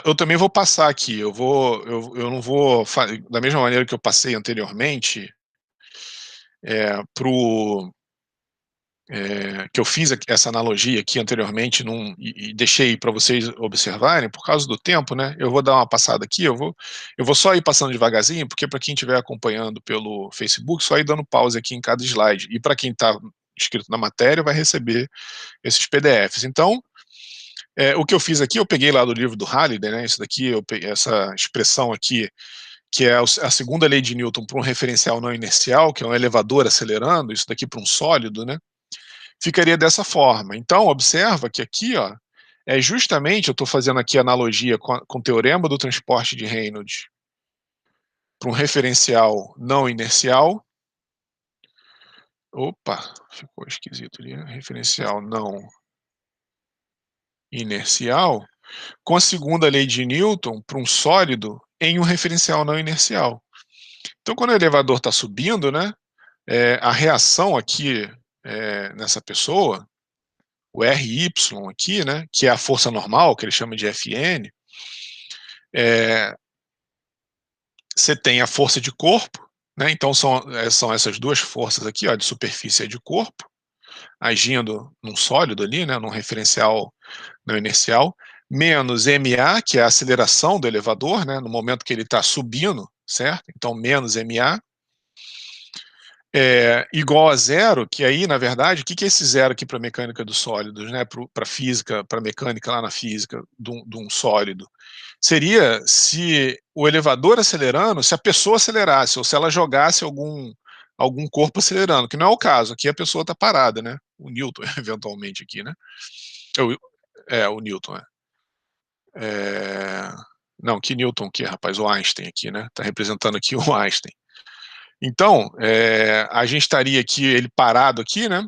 A: eu também vou passar aqui, eu não vou, da mesma maneira que eu passei anteriormente, pro, que eu fiz essa analogia aqui anteriormente e deixei para vocês observarem, por causa do tempo, né? Eu vou dar uma passada aqui, eu vou só ir passando devagarzinho, porque para quem estiver acompanhando pelo Facebook, só ir dando pause aqui em cada slide. E para quem está inscrito na matéria, vai receber esses PDFs. Então, o que eu fiz aqui, eu peguei lá do livro do Halliday, né? Isso daqui, essa expressão aqui, que é a segunda lei de Newton para um referencial não inercial, que é um elevador acelerando, isso daqui para um sólido, né? Ficaria dessa forma. Então, observa que aqui, ó, justamente, eu estou fazendo aqui analogia com o teorema do transporte de Reynolds para um referencial não inercial. Opa, ficou esquisito ali, né? Referencial não inercial, com a segunda lei de Newton para um sólido em um referencial não inercial. Então, quando o elevador está subindo, né, a reação aqui nessa pessoa, o RY aqui, né, que é a força normal, que ele chama de Fn, você tem a força de corpo, né, então são essas duas forças aqui, ó, de superfície e de corpo, agindo num sólido ali, né, num referencial não inercial, menos ma, que é a aceleração do elevador, né, no momento que ele está subindo, certo? Então, menos ma, igual a zero, que aí, na verdade, o que é esse zero aqui para a mecânica dos sólidos, né, para física, para mecânica lá na física de um sólido? Seria se o elevador acelerando, se a pessoa acelerasse, ou se ela jogasse algum corpo acelerando, que não é o caso, aqui a pessoa está parada, né? O Newton, eventualmente, aqui, né? O Newton, Não, que Newton aqui, rapaz, o Einstein aqui, né? Está representando aqui o Einstein. Então, a gente estaria aqui, ele parado aqui, né?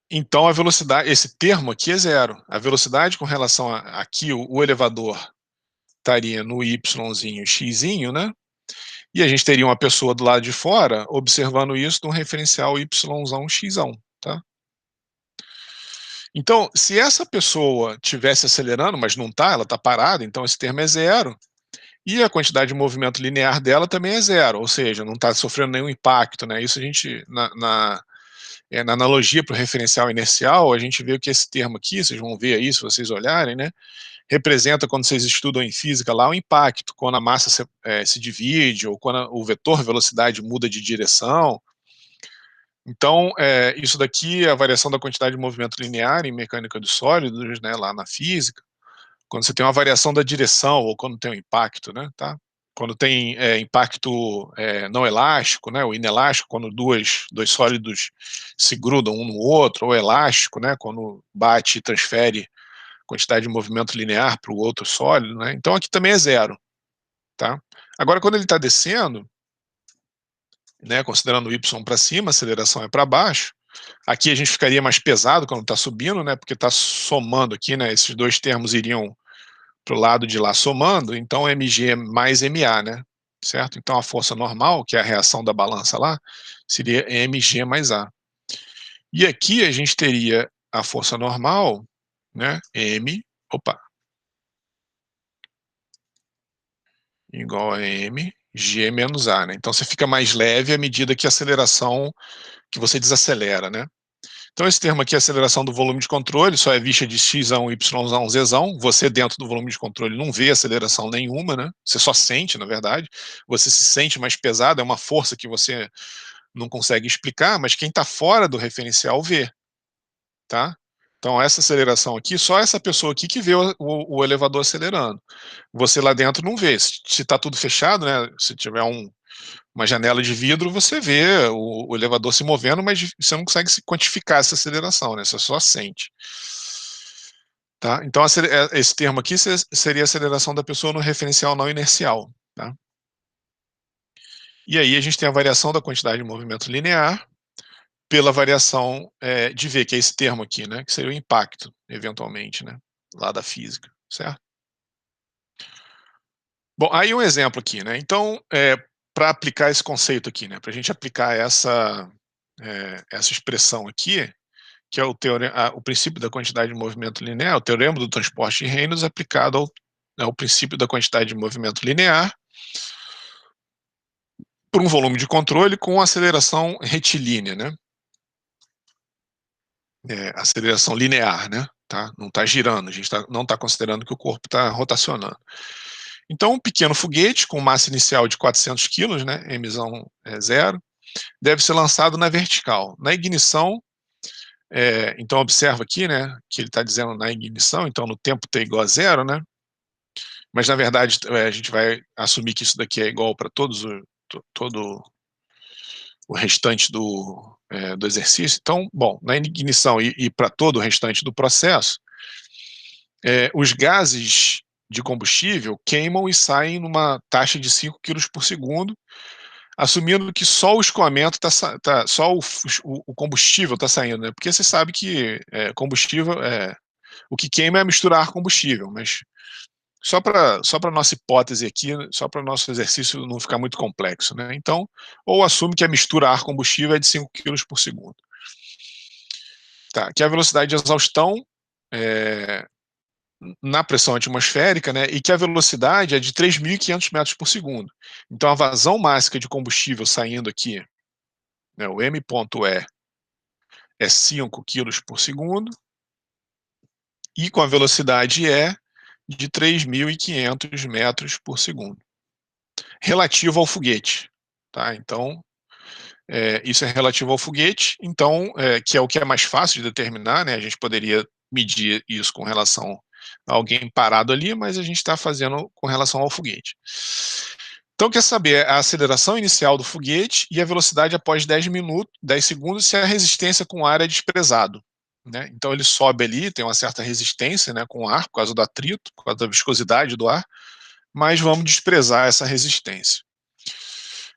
A: Então, a velocidade, esse termo aqui é zero. A velocidade com relação aqui, o elevador estaria no yzinho, xzinho, né? E a gente teria uma pessoa do lado de fora observando isso num referencial yzão, xão, tá? Então, se essa pessoa estivesse acelerando, mas não está, ela está parada, então esse termo é zero. E a quantidade de movimento linear dela também é zero, ou seja, não está sofrendo nenhum impacto, né? Isso a gente, na analogia para o referencial inercial, a gente vê que esse termo aqui, vocês vão ver aí se vocês olharem, né? Representa, quando vocês estudam em física lá, o impacto, quando a massa se divide, ou quando o vetor velocidade muda de direção. Então, isso daqui é a variação da quantidade de movimento linear em mecânica dos sólidos, né, lá na física, quando você tem uma variação da direção, ou quando tem um impacto, né, tá? Quando tem impacto não elástico, né, ou inelástico, quando dois sólidos se grudam um no outro, ou elástico, né, quando bate e transfere quantidade de movimento linear para o outro sólido, né? Então aqui também é zero, tá? Agora, quando ele está descendo, né, considerando o y para cima, a aceleração é para baixo, Aqui a gente ficaria mais pesado quando está subindo, né, porque está somando aqui, né, esses dois termos iriam para o lado de lá somando, então mg mais ma, né, certo? Então a força normal, que é a reação da balança lá, seria mg mais a. E aqui a gente teria a força normal, né, igual a mg menos a, né? Então você fica mais leve à medida que a aceleração, que você desacelera, né? Então esse termo aqui, aceleração do volume de controle, só é vista de x1, y1, zão. Você dentro do volume de controle não vê aceleração nenhuma, né? Você só sente, na verdade. Você se sente mais pesado, é uma força que você não consegue explicar, mas quem está fora do referencial vê, tá? Então essa aceleração aqui, só essa pessoa aqui que vê o elevador acelerando. Você lá dentro não vê. Se está tudo fechado, né? Se tiver uma janela de vidro, você vê o elevador se movendo, mas você não consegue se quantificar essa aceleração, né? Você só sente. Tá? Então, esse termo aqui seria a aceleração da pessoa no referencial não inercial. Tá? E aí a gente tem a variação da quantidade de movimento linear pela variação de V, que é esse termo aqui, né? Que seria o impacto, eventualmente, né? Lá da física, certo? Bom, aí um exemplo aqui, né? Então, para aplicar esse conceito aqui, né? Para a gente aplicar essa expressão aqui, que é o princípio da quantidade de movimento linear, o teorema do transporte de Reynolds aplicado ao princípio da quantidade de movimento linear por um volume de controle com aceleração retilínea, né? Aceleração linear, né? Tá? Não está girando, a gente não está considerando que o corpo está rotacionando. Então, um pequeno foguete com massa inicial de 400 kg, né, emissão zero, deve ser lançado na vertical. Na ignição, então observa aqui, né, que ele está dizendo na ignição, então no tempo t igual a zero, né, mas na verdade a gente vai assumir que isso daqui é igual para todo o restante do exercício. Então, bom, na ignição e para todo o restante do processo, os gases de combustível queimam e saem numa taxa de 5 kg por segundo, assumindo que só o escoamento só o combustível está saindo, né? Porque você sabe que combustível, o que queima é misturar combustível, mas só para nossa hipótese aqui, só para nosso exercício não ficar muito complexo, né? Então, ou assume que a mistura ar-combustível é de 5 kg por segundo. Tá, que a velocidade de exaustão na pressão atmosférica, né, e que a velocidade é de 3.500 metros por segundo. Então, a vazão máxima de combustível saindo aqui, né, o M.E é 5 kg por segundo, e com a velocidade E de 3.500 metros por segundo, relativo ao foguete. Tá? Então, isso é relativo ao foguete, então, que é o que é mais fácil de determinar, né? A gente poderia medir isso com relação a alguém parado ali, mas a gente está fazendo com relação ao foguete. Então, quer saber a aceleração inicial do foguete e a velocidade após 10 segundos, se a resistência com o ar é desprezado. Né? Então, ele sobe ali, tem uma certa resistência, né, com o ar, por causa do atrito, por causa da viscosidade do ar, mas vamos desprezar essa resistência.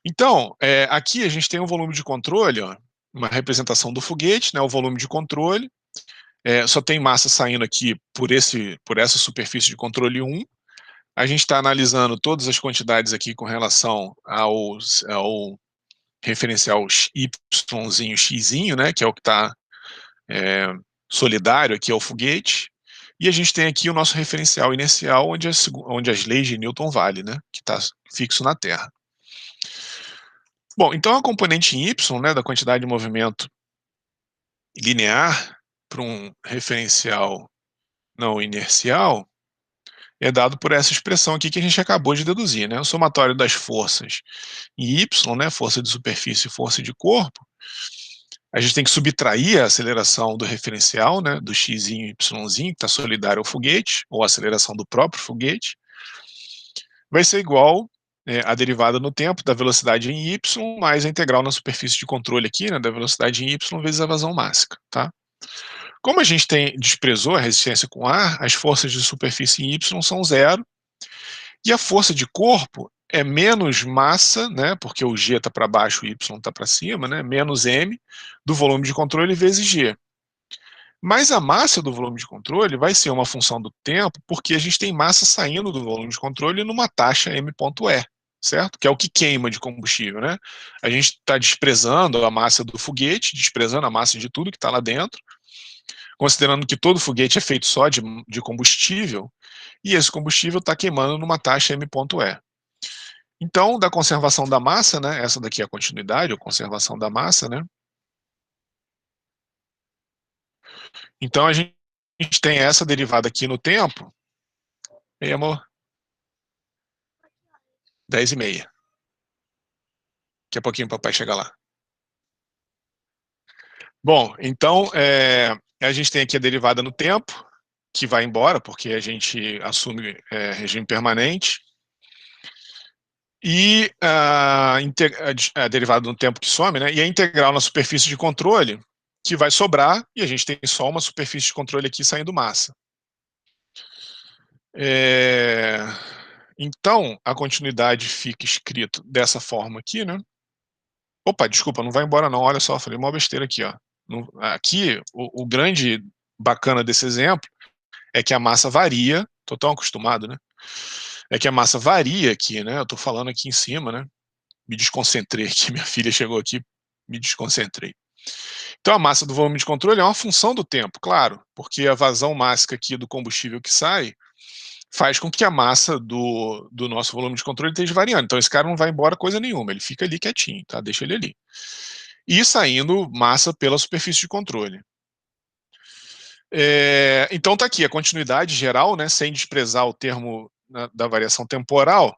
A: Então, aqui a gente tem um volume de controle, ó, uma representação do foguete, né, o volume de controle, só tem massa saindo aqui por essa superfície de controle 1. A gente está analisando todas as quantidades aqui com relação ao referencial Yzinho, Xzinho, né, que é o que está solidário aqui ao foguete, e a gente tem aqui o nosso referencial inercial, onde as leis de Newton valem, né, que está fixo na Terra. Bom, então a componente em Y, né, da quantidade de movimento linear para um referencial não inercial é dado por essa expressão aqui que a gente acabou de deduzir, né? O somatório das forças em Y, né, força de superfície e força de corpo, a gente tem que subtrair a aceleração do referencial, né, do xzinho e yzinho, que está solidário ao foguete, ou a aceleração do próprio foguete, vai ser igual a derivada no tempo da velocidade em y mais a integral na superfície de controle aqui, né, da velocidade em y vezes a vazão máxima, tá? Como a gente desprezou a resistência com ar, as forças de superfície em y são zero, e a força de corpo é menos massa, né, porque o G está para baixo, o Y está para cima, né, menos M do volume de controle vezes G. Mas a massa do volume de controle vai ser uma função do tempo, porque a gente tem massa saindo do volume de controle numa taxa m.e, certo? Que é o que queima de combustível, né? A gente está desprezando a massa do foguete, desprezando a massa de tudo que está lá dentro, considerando que todo foguete é feito só de combustível, e esse combustível está queimando numa taxa m.e. Então, da conservação da massa, né? Essa daqui é a continuidade, ou conservação da massa, né? Então, a gente tem essa derivada aqui no tempo. Ei, amor, 10h30. Daqui a pouquinho o papai chega lá. Bom, então, a gente tem aqui a derivada no tempo, que vai embora, porque a gente assume regime permanente. E a derivada no tempo que some, né? E a integral na superfície de controle, que vai sobrar, e a gente tem só uma superfície de controle aqui saindo massa. Então, a continuidade fica escrito dessa forma aqui, né? Opa, desculpa, não vai embora não, olha só, falei uma besteira aqui, ó. Aqui, o grande bacana desse exemplo é que a massa varia, tô tão acostumado, né? É que a massa varia aqui, né? Eu tô falando aqui em cima, né? Me desconcentrei aqui, minha filha chegou aqui, me desconcentrei. Então a massa do volume de controle é uma função do tempo, claro, porque a vazão máxima aqui do combustível que sai faz com que a massa do nosso volume de controle esteja variando. Então esse cara não vai embora coisa nenhuma, ele fica ali quietinho, tá? Deixa ele ali. E saindo massa pela superfície de controle. Então tá aqui a continuidade geral, né, sem desprezar o termo da variação temporal,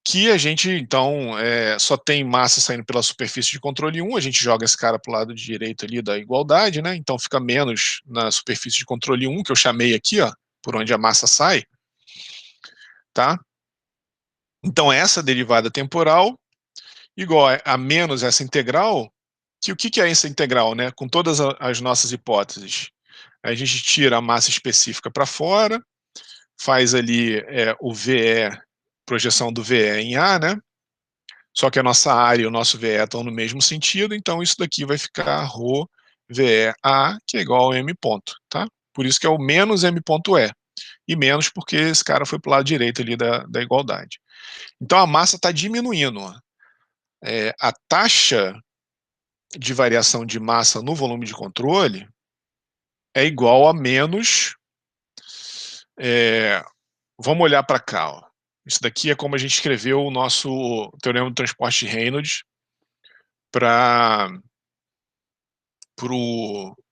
A: que a gente, então, só tem massa saindo pela superfície de controle 1, a gente joga esse cara para o lado direito ali da igualdade, né? Então fica menos na superfície de controle 1, que eu chamei aqui, ó, por onde a massa sai, tá? Então essa derivada temporal igual a menos essa integral, que o que é essa integral, né? Com todas as nossas hipóteses. A gente tira a massa específica para fora, faz ali o VE, projeção do VE em A, né? Só que a nossa área e o nosso VE estão no mesmo sentido, então isso daqui vai ficar ρ VE A, que é igual a M ponto, tá? Por isso que é o menos M ponto E. E menos porque esse cara foi para o lado direito ali da igualdade. Então a massa está diminuindo. A taxa de variação de massa no volume de controle é igual a menos. Vamos olhar para cá. Ó. Isso daqui é como a gente escreveu o nosso teorema do transporte de Reynolds para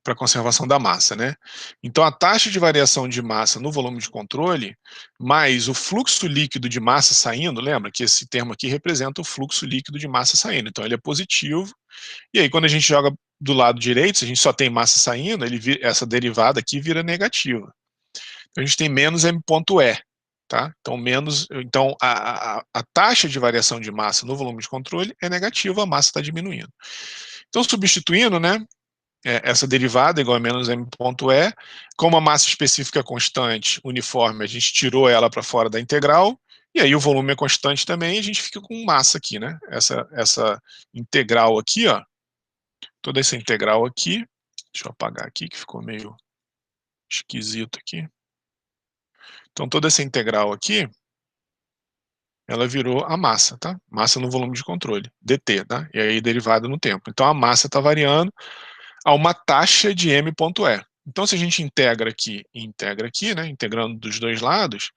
A: a conservação da massa, né? Então, a taxa de variação de massa no volume de controle, mais o fluxo líquido de massa saindo, lembra que esse termo aqui representa o fluxo líquido de massa saindo, então ele é positivo, e aí quando a gente joga do lado direito, se a gente só tem massa saindo, essa derivada aqui vira negativa. Então, a gente tem menos m ponto E, tá? Então a taxa de variação de massa no volume de controle é negativa, a massa está diminuindo. Então, substituindo, né, essa derivada igual a menos m ponto E, como a massa específica é constante, uniforme, a gente tirou ela para fora da integral, e aí o volume é constante também, e a gente fica com massa aqui, né? Essa integral aqui, ó, toda essa integral aqui, deixa eu apagar aqui que ficou meio esquisito aqui. Então toda essa integral aqui, ela virou a massa, tá? Massa no volume de controle, dt, tá? E aí derivada no tempo. Então a massa está variando a uma taxa de m.e. Então, se a gente integra aqui e integra aqui, né, integrando dos dois lados,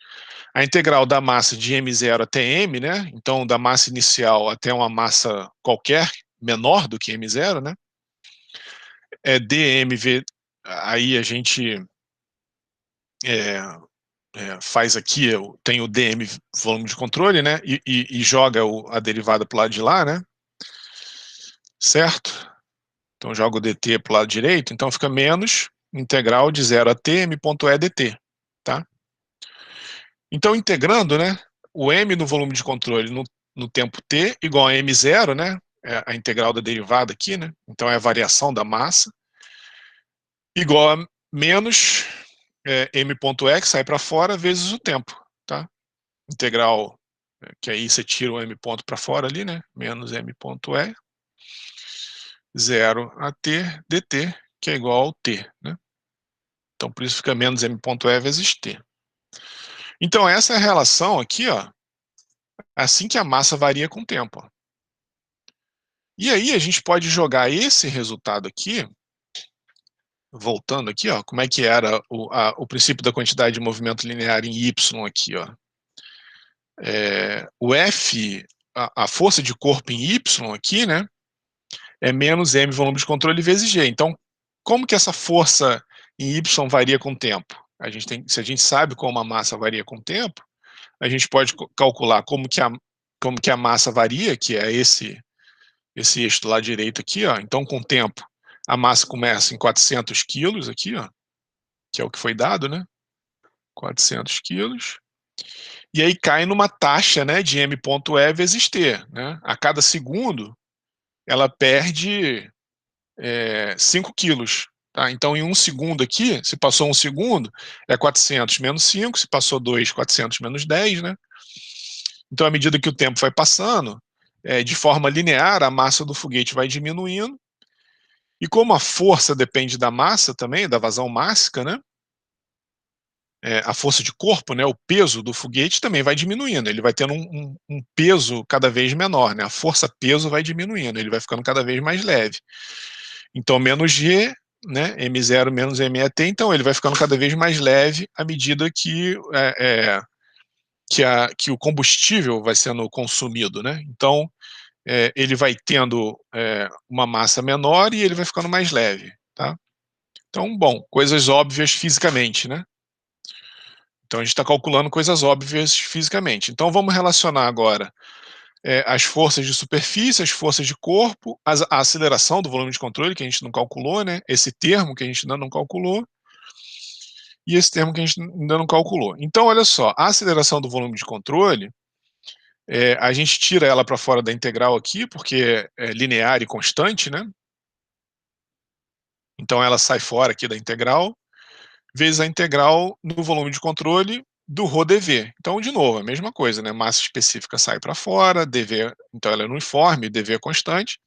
A: a integral da massa de m0 até m, né, então da massa inicial até uma massa qualquer menor do que m0, né, é dmv, aí a gente faz aqui, tem o dm volume de controle, né, e joga a derivada para o lado de lá, né, certo? Então joga o dt para o lado direito, então fica menos integral de 0 a t m.e dt, tá? Então integrando, né, o m no volume de controle no tempo t igual a m0, né, é a integral da derivada aqui, né, então é a variação da massa, igual a menos m.e, que sai para fora, vezes o tempo, tá? Integral que aí você tira o m ponto para fora ali, né? Menos m ponto e, 0 a t dt, que é igual ao t, né? Então, por isso fica menos m ponto e vezes t. Então, essa é a relação aqui, ó, assim que a massa varia com o tempo. Ó. E aí, a gente pode jogar esse resultado aqui, voltando aqui, ó, como é que era o princípio da quantidade de movimento linear em y aqui, ó. O F, a força de corpo em y aqui, né, é menos m volume de controle vezes g. Então, como que essa força em y varia com o tempo? Se a gente sabe como a massa varia com o tempo, a gente pode calcular como que a massa varia, que é esse eixo lá direito aqui, ó. Então, com o tempo, a massa começa em 400 quilos aqui, ó, que é o que foi dado, né? 400 quilos. E aí cai numa taxa, né, de m.e vezes t, né? A cada segundo, ela perde 5 quilos. Tá? Então, em um segundo aqui, se passou um segundo, é 400 menos 5, se passou 2, 400 menos 10, né? Então, à medida que o tempo vai passando, de forma linear, a massa do foguete vai diminuindo, e como a força depende da massa também, da vazão mássica, né? A força de corpo, né, o peso do foguete também vai diminuindo, ele vai tendo um peso cada vez menor, né? A força-peso vai diminuindo, ele vai ficando cada vez mais leve. Então, menos G, né, M0 menos MET, então ele vai ficando cada vez mais leve à medida que o combustível vai sendo consumido, né? Então, ele vai tendo uma massa menor e ele vai ficando mais leve, tá? Então, bom, coisas óbvias fisicamente, né? Então, a gente está calculando coisas óbvias fisicamente. Então, vamos relacionar agora as forças de superfície, as forças de corpo, a aceleração do volume de controle, que a gente não calculou, né? Esse termo que a gente ainda não calculou, e esse termo que a gente ainda não calculou. Então, olha só, a aceleração do volume de controle, a gente tira ela para fora da integral aqui, porque é linear e constante, né? Então, ela sai fora aqui da integral, vezes a integral no volume de controle do ρdv. Então, de novo, a mesma coisa, né? Massa específica sai para fora, dv, então ela é uniforme, dv é constante.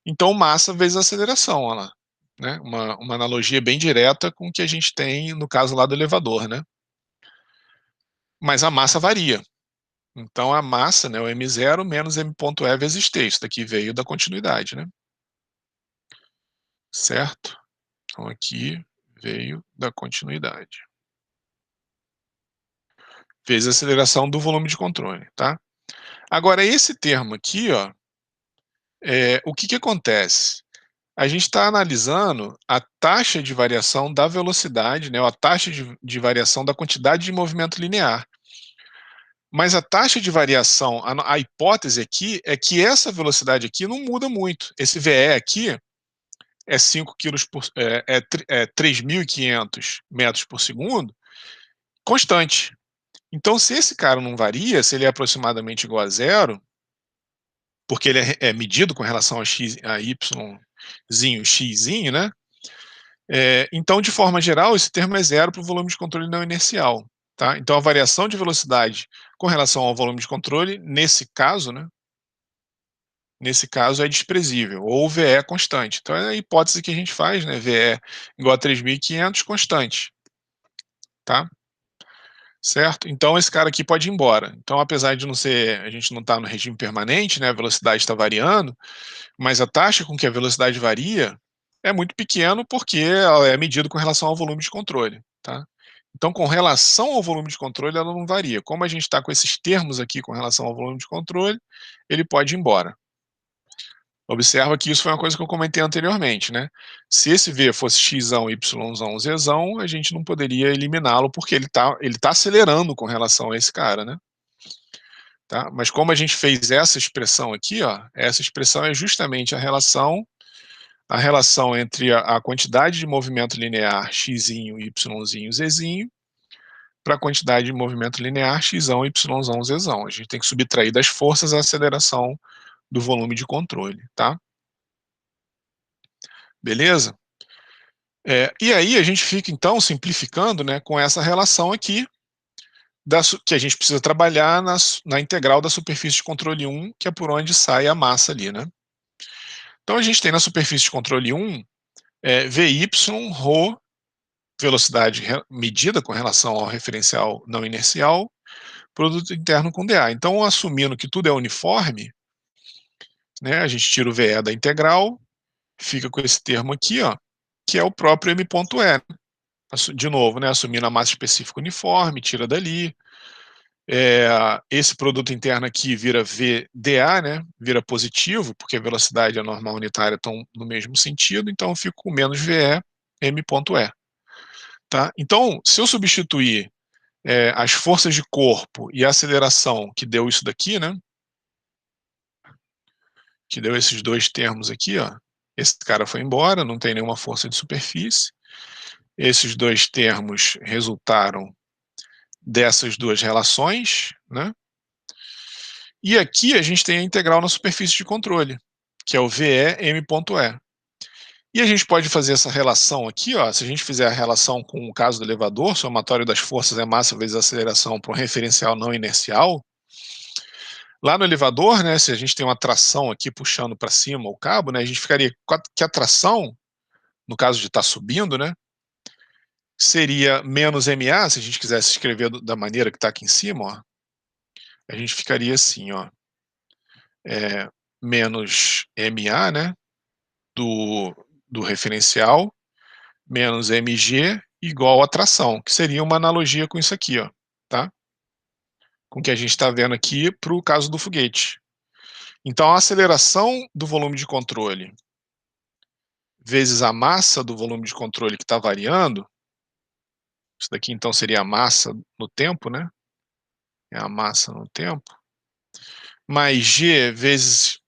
A: Então, massa vezes aceleração, olha lá. Né? Uma analogia bem direta com o que a gente tem no caso lá do elevador, né? Mas a massa varia. Então, a massa, né, o m0 menos m.e vezes t. Isso daqui veio da continuidade, né? Certo? Então, aqui veio da continuidade. Vezes a aceleração do volume de controle, tá? Agora, esse termo aqui, ó, o que acontece? A gente está analisando a taxa de variação da velocidade, né, a taxa de variação da quantidade de movimento linear. Mas a taxa de variação, a hipótese aqui é que essa velocidade aqui não muda muito. Esse VE aqui é 5 quilos por, 3.500 metros por segundo, constante. Então, se esse cara não varia, se ele é aproximadamente igual a zero, porque ele é medido com relação a x, a y, xzinho, né? Então, de forma geral, esse termo é zero para o volume de controle não inercial. Tá? Então, a variação de velocidade com relação ao volume de controle, nesse caso, né? Nesse caso é desprezível, ou VE é constante. Então, é a hipótese que a gente faz, né? VE igual a 3.500 constante. Tá? Certo? Então, esse cara aqui pode ir embora. Então, apesar de não ser, a gente não está no regime permanente, né? A velocidade está variando, mas a taxa com que a velocidade varia é muito pequeno porque ela é medida com relação ao volume de controle, tá? Então, com relação ao volume de controle, ela não varia. Como a gente está com esses termos aqui com relação ao volume de controle, ele pode ir embora. Observa que isso foi uma coisa que eu comentei anteriormente, né? Se esse V fosse x, y, z, a gente não poderia eliminá-lo porque ele tá acelerando com relação a esse cara, né? Tá? Mas como a gente fez essa expressão aqui, ó, essa expressão é justamente a relação entre a quantidade de movimento linear x, y, z, para a quantidade de movimento linear x, y, z. A gente tem que subtrair das forças a aceleração do volume de controle, tá? Beleza? E aí a gente fica, então, simplificando, né, com essa relação aqui que a gente precisa trabalhar na integral da superfície de controle 1, que é por onde sai a massa ali, né? Então a gente tem na superfície de controle 1, Vy, ρ, velocidade medida com relação ao referencial não inercial, produto interno com dA. Então, assumindo que tudo é uniforme, né, a gente tira o VE da integral, fica com esse termo aqui, ó, que é o próprio M.E. De novo, né, assumindo a massa específica uniforme, tira dali. Esse produto interno aqui vira VdA, né, vira positivo, porque a velocidade e a normal unitária estão no mesmo sentido, então eu fico com menos VE, M.E. Tá? Então, se eu substituir as forças de corpo e a aceleração que deu isso daqui, né, que deu esses dois termos aqui, ó, esse cara foi embora, não tem nenhuma força de superfície, esses dois termos resultaram dessas duas relações, né? E aqui a gente tem a integral na superfície de controle, que é o VE M.E. E a gente pode fazer essa relação aqui, ó, se a gente fizer a relação com o caso do elevador, somatório das forças é massa vezes aceleração para um referencial não inercial. Lá no elevador, né, se a gente tem uma tração aqui puxando para cima o cabo, né, a gente ficaria que a tração, no caso de estar subindo, né, seria menos MA, se a gente quisesse escrever da maneira que está aqui em cima, ó, a gente ficaria assim, ó, menos MA, né, do referencial, menos mg igual a tração, que seria uma analogia com isso aqui, ó, tá? Com o que a gente está vendo aqui para o caso do foguete. Então, a aceleração do volume de controle vezes a massa do volume de controle que está variando, isso daqui então seria a massa no tempo, né? É a massa no tempo, mais g vezes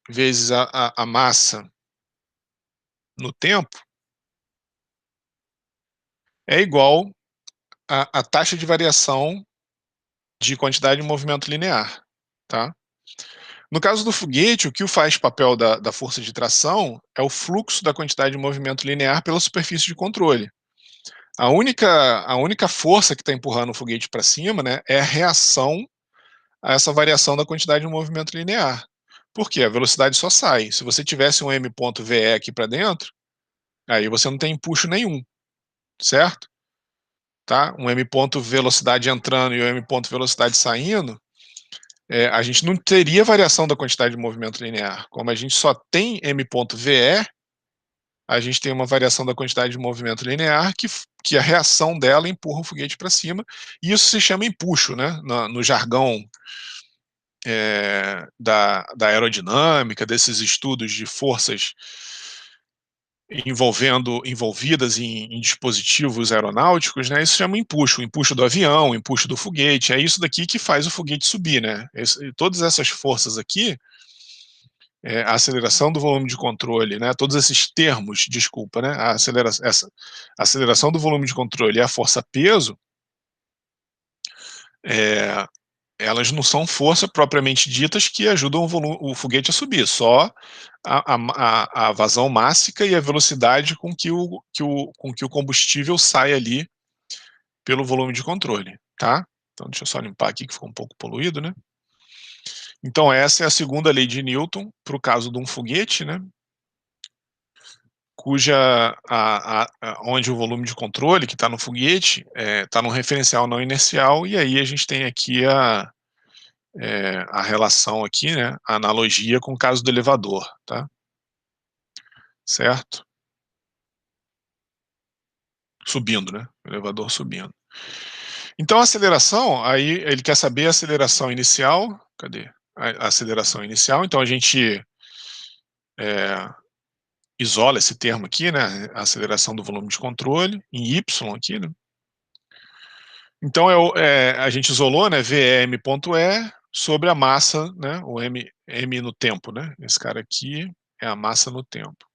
A: a massa no tempo, é igual a taxa de variação de quantidade de movimento linear, tá? No caso do foguete, o que faz papel da força de tração é o fluxo da quantidade de movimento linear pela superfície de controle. A única força que está empurrando o foguete para cima, né, é a reação a essa variação da quantidade de movimento linear. Por quê? A velocidade só sai. Se você tivesse um m.ve aqui para dentro, aí você não tem empuxo nenhum, certo? Tá? Um m. velocidade entrando e um m. velocidade saindo, a gente não teria variação da quantidade de movimento linear. Como a gente só tem m.ve, a gente tem uma variação da quantidade de movimento linear que a reação dela empurra o foguete para cima, e isso se chama empuxo, né? No jargão da aerodinâmica, desses estudos de forças envolvidas em dispositivos aeronáuticos, né? Isso se chama empuxo, o empuxo do avião, o empuxo do foguete, é isso daqui que faz o foguete subir, né? Todas essas forças aqui, a aceleração do volume de controle, né? Todos esses termos, desculpa, né? Essa aceleração do volume de controle e a força-peso, é, elas não são força propriamente ditas que ajudam o foguete a subir, só a vazão mássica e a velocidade com que o combustível sai ali pelo volume de controle, tá? Então deixa eu só limpar aqui que ficou um pouco poluído, né? Então essa é a segunda lei de Newton para o caso de um foguete, né? Onde o volume de controle que está no foguete está no referencial não inercial, e aí a gente tem aqui a relação aqui, né, a analogia com o caso do elevador, tá? Certo? Subindo, né? O elevador subindo. Então a aceleração, aí ele quer saber a aceleração inicial, cadê? A aceleração inicial, então a gente isola esse termo aqui, né, a aceleração do volume de controle, em y aqui, né? Então a gente isolou, né, Vm.E sobre a massa, né, o m no tempo, né? Esse cara aqui é a massa no tempo.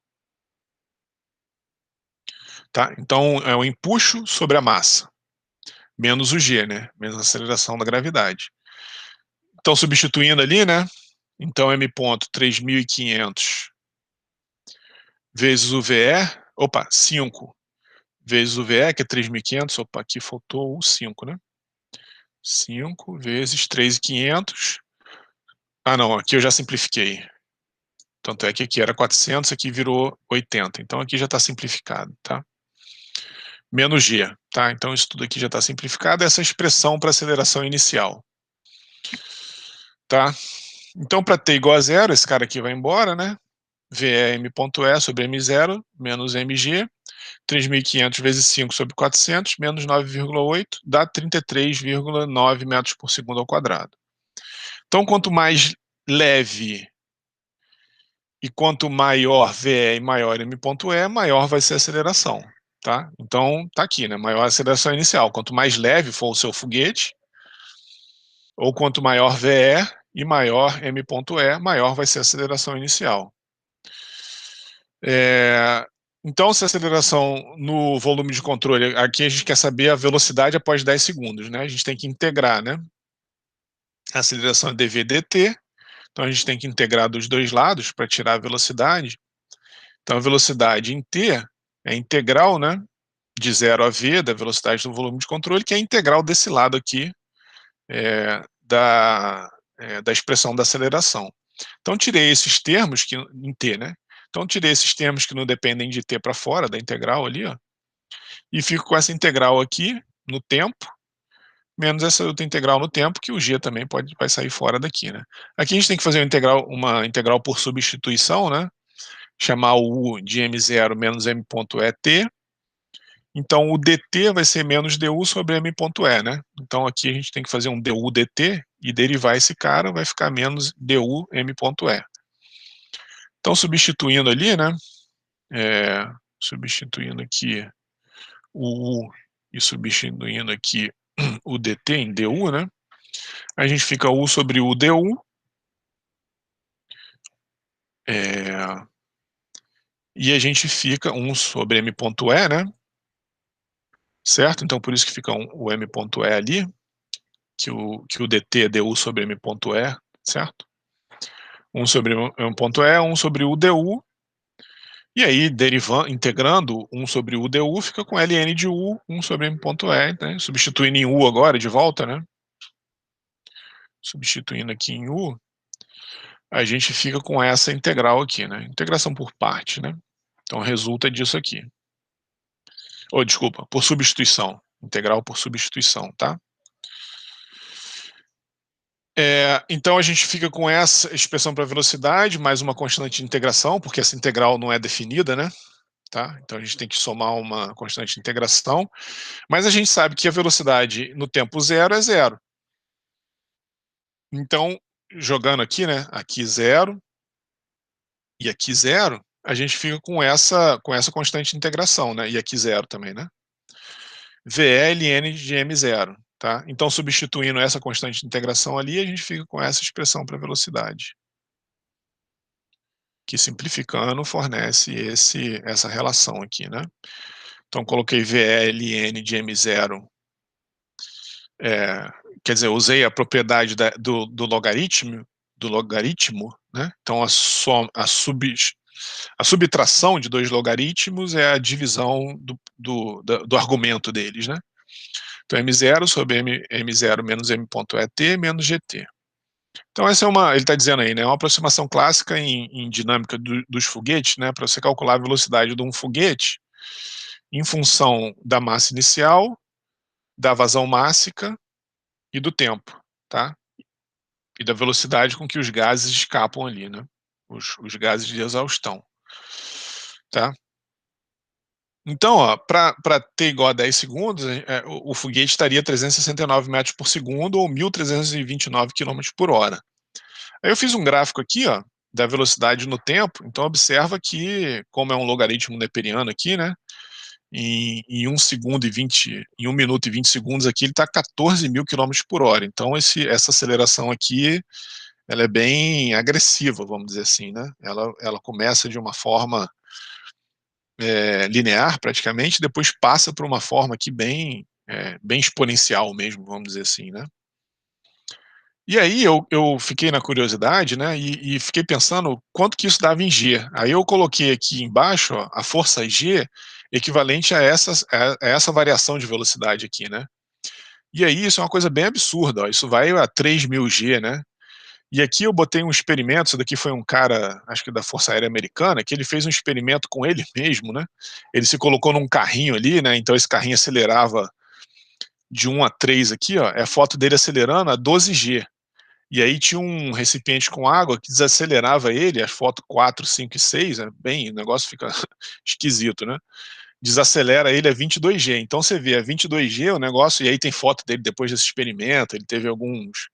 A: Tá? Então é o empuxo sobre a massa, menos o g, né? Menos a aceleração da gravidade. Então substituindo ali, né? Então m ponto 3.500 vezes o VE, opa, 5 vezes o VE, que é 3.500, opa, aqui faltou o 5, né? 5 vezes 3.500. Ah, não, aqui eu já simplifiquei. Tanto é que aqui era 400, aqui virou 80. Então aqui já está simplificado, tá? Menos g, tá? Então isso tudo aqui já está simplificado. Essa expressão para aceleração inicial, tá? Então para t igual a zero, esse cara aqui vai embora, né? V é m.e sobre m0 menos mg. 3.500 vezes 5 sobre 400, menos 9,8, dá 33,9 metros por segundo ao quadrado. Então, quanto mais leve e quanto maior VE e maior m.e, maior vai ser a aceleração, tá? Então, tá aqui, né? Maior a aceleração inicial. Quanto mais leve for o seu foguete, ou quanto maior VE e maior m.e, maior vai ser a aceleração inicial. Então, se a aceleração no volume de controle, aqui a gente quer saber a velocidade após 10 segundos, né? A gente tem que integrar, né? A aceleração é dv dt, então a gente tem que integrar dos dois lados para tirar a velocidade. Então, a velocidade em t é a integral, né? De 0 a v da velocidade do volume de controle, que é a integral desse lado aqui da expressão da aceleração. Então, tirei esses termos que, em t, né? Então, tirei esses termos que não dependem de t para fora, da integral ali, ó, e fico com essa integral aqui no tempo, menos essa outra integral no tempo, que o g também vai sair fora daqui, né? Aqui a gente tem que fazer uma integral por substituição, né? Chamar o u de m0 menos m.et. Então, o dt vai ser menos du sobre m.e, né? Então, aqui a gente tem que fazer um du dt e derivar esse cara, vai ficar menos du m.e. Então, substituindo ali, né? Substituindo aqui o u e substituindo aqui o dt em du, né? A gente fica u sobre u du. E a gente fica 1 sobre m.e, né? Certo? Então, por isso que fica o m.e ali, que o dt é du sobre m.e, certo? 1 sobre m.e, 1 sobre u du. E aí, integrando 1 sobre u du, fica com ln de u, 1 sobre m.e, né? Substituindo em u agora, de volta, né? Substituindo aqui em u, a gente fica com essa integral aqui, né? Integração por parte, né? Então, resulta disso aqui. Ou, desculpa, por substituição. Integral por substituição, tá? Então, a gente fica com essa expressão para velocidade, mais uma constante de integração, porque essa integral não é definida, né? Tá? Então, a gente tem que somar uma constante de integração. Mas a gente sabe que a velocidade no tempo zero é zero. Então, jogando aqui, né? Aqui zero e aqui zero, a gente fica com essa constante de integração, né? E aqui zero também, né? VLN de M0, tá? Então, substituindo essa constante de integração ali, a gente fica com essa expressão para velocidade, que simplificando fornece essa relação aqui, né? Então, coloquei VLN de M0, quer dizer, usei a propriedade do logaritmo, né? Então, a subtração de dois logaritmos é a divisão do argumento deles, né? Então, m0 sobre m0 menos m.et menos gt. Então, essa ele está dizendo aí, né, uma aproximação clássica em dinâmica dos foguetes, né, para você calcular a velocidade de um foguete em função da massa inicial, da vazão mássica e do tempo, tá? E da velocidade com que os gases escapam ali, né? Os gases de exaustão, tá? Então, para t igual a 10 segundos, o foguete estaria a 369 metros por segundo ou 1.329 km por hora. Aí eu fiz um gráfico aqui, ó, da velocidade no tempo. Então, observa que, como é um logaritmo neperiano aqui, né, em 1 minuto e 20 segundos aqui, ele está a 14 mil km por hora. Então, essa aceleração aqui, ela é bem agressiva, vamos dizer assim, né? Ela começa de uma forma linear, praticamente, depois passa por uma forma aqui bem exponencial mesmo, vamos dizer assim, né? E aí eu fiquei na curiosidade, né, e fiquei pensando quanto que isso dava em G. Aí eu coloquei aqui embaixo, ó, a força G equivalente a essa variação de velocidade aqui, né? E aí isso é uma coisa bem absurda, ó, isso vai a 3000 G, né. E aqui eu botei um experimento, isso daqui foi um cara, acho que da Força Aérea Americana, que ele fez um experimento com ele mesmo, né. Ele se colocou num carrinho ali, né, então esse carrinho acelerava de 1 a 3 aqui, ó, é a foto dele acelerando a 12 G. E aí tinha um recipiente com água que desacelerava ele, as fotos 4, 5 e 6, bem, o negócio fica esquisito, né. Desacelera ele a 22 G. Então você vê a 22 G o negócio, e aí tem foto dele depois desse experimento, ele teve algumas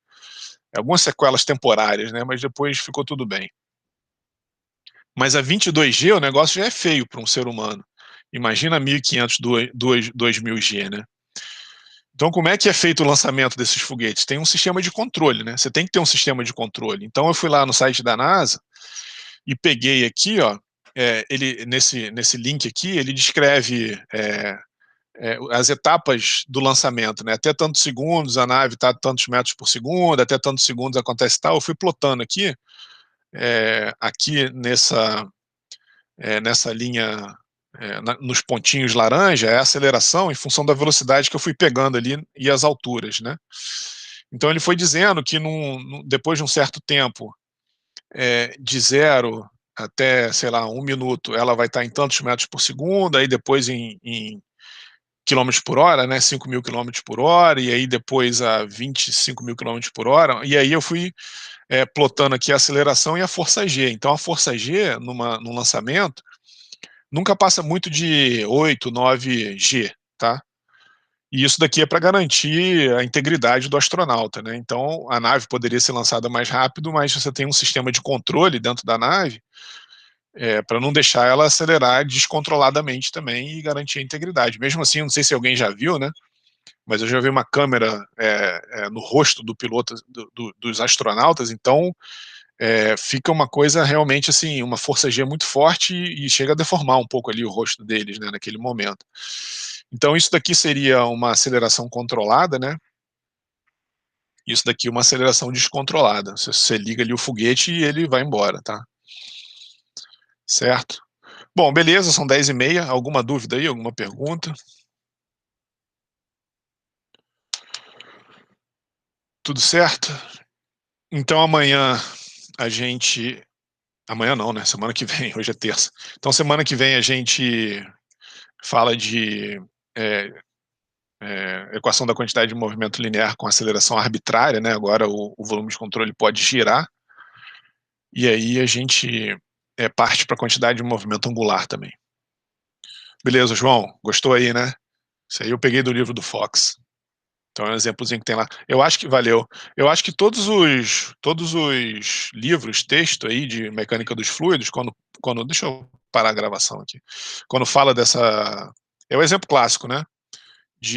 A: sequelas temporárias, né, mas depois ficou tudo bem. Mas a 22 G o negócio já é feio para um ser humano. Imagina 1500, 2000 G, né. Então como é que é feito o lançamento desses foguetes? Tem um sistema de controle, né, você tem que ter um sistema de controle. Então eu fui lá no site da NASA e peguei aqui, ó, ele nesse link aqui, ele descreve, as etapas do lançamento, né, até tantos segundos a nave está a tantos metros por segundo, até tantos segundos acontece tal, eu fui plotando aqui, aqui nessa linha, nos pontinhos laranja, é a aceleração em função da velocidade que eu fui pegando ali e as alturas, né. Então ele foi dizendo que depois de um certo tempo, de 0 até, sei lá, 1 minuto, ela vai estar em tantos metros por segundo, aí depois em quilômetros por hora, né, 5.000 quilômetros por hora, e aí depois a 25.000 quilômetros por hora, e aí eu fui, plotando aqui a aceleração e a força G. Então a força G num lançamento, nunca passa muito de 8, 9 G, tá. E isso daqui é para garantir a integridade do astronauta, né. Então a nave poderia ser lançada mais rápido, mas você tem um sistema de controle dentro da nave, para não deixar ela acelerar descontroladamente também e garantir a integridade. Mesmo assim, não sei se alguém já viu, né, mas eu já vi uma câmera, no rosto do piloto, dos astronautas, então, fica uma coisa realmente, assim, uma força G muito forte e chega a deformar um pouco ali o rosto deles, né, naquele momento. Então isso daqui seria uma aceleração controlada, né, isso daqui é uma aceleração descontrolada. Você liga ali o foguete e ele vai embora, tá. Certo? Bom, beleza, são 10h30, alguma dúvida aí, alguma pergunta? Tudo certo? Então amanhã não, né, semana que vem, hoje é terça. Então semana que vem a gente fala de, eh equação da quantidade de movimento linear com aceleração arbitrária, né, agora o volume de controle pode girar, e aí a gente, parte para a quantidade de movimento angular também. Beleza, João, gostou aí, né? Isso aí eu peguei do livro do Fox. Então é um exemplozinho que tem lá. Eu acho que valeu. Eu acho que todos os livros, texto aí de mecânica dos fluidos, quando deixa eu parar a gravação aqui. Quando fala dessa, é o exemplo clássico, né?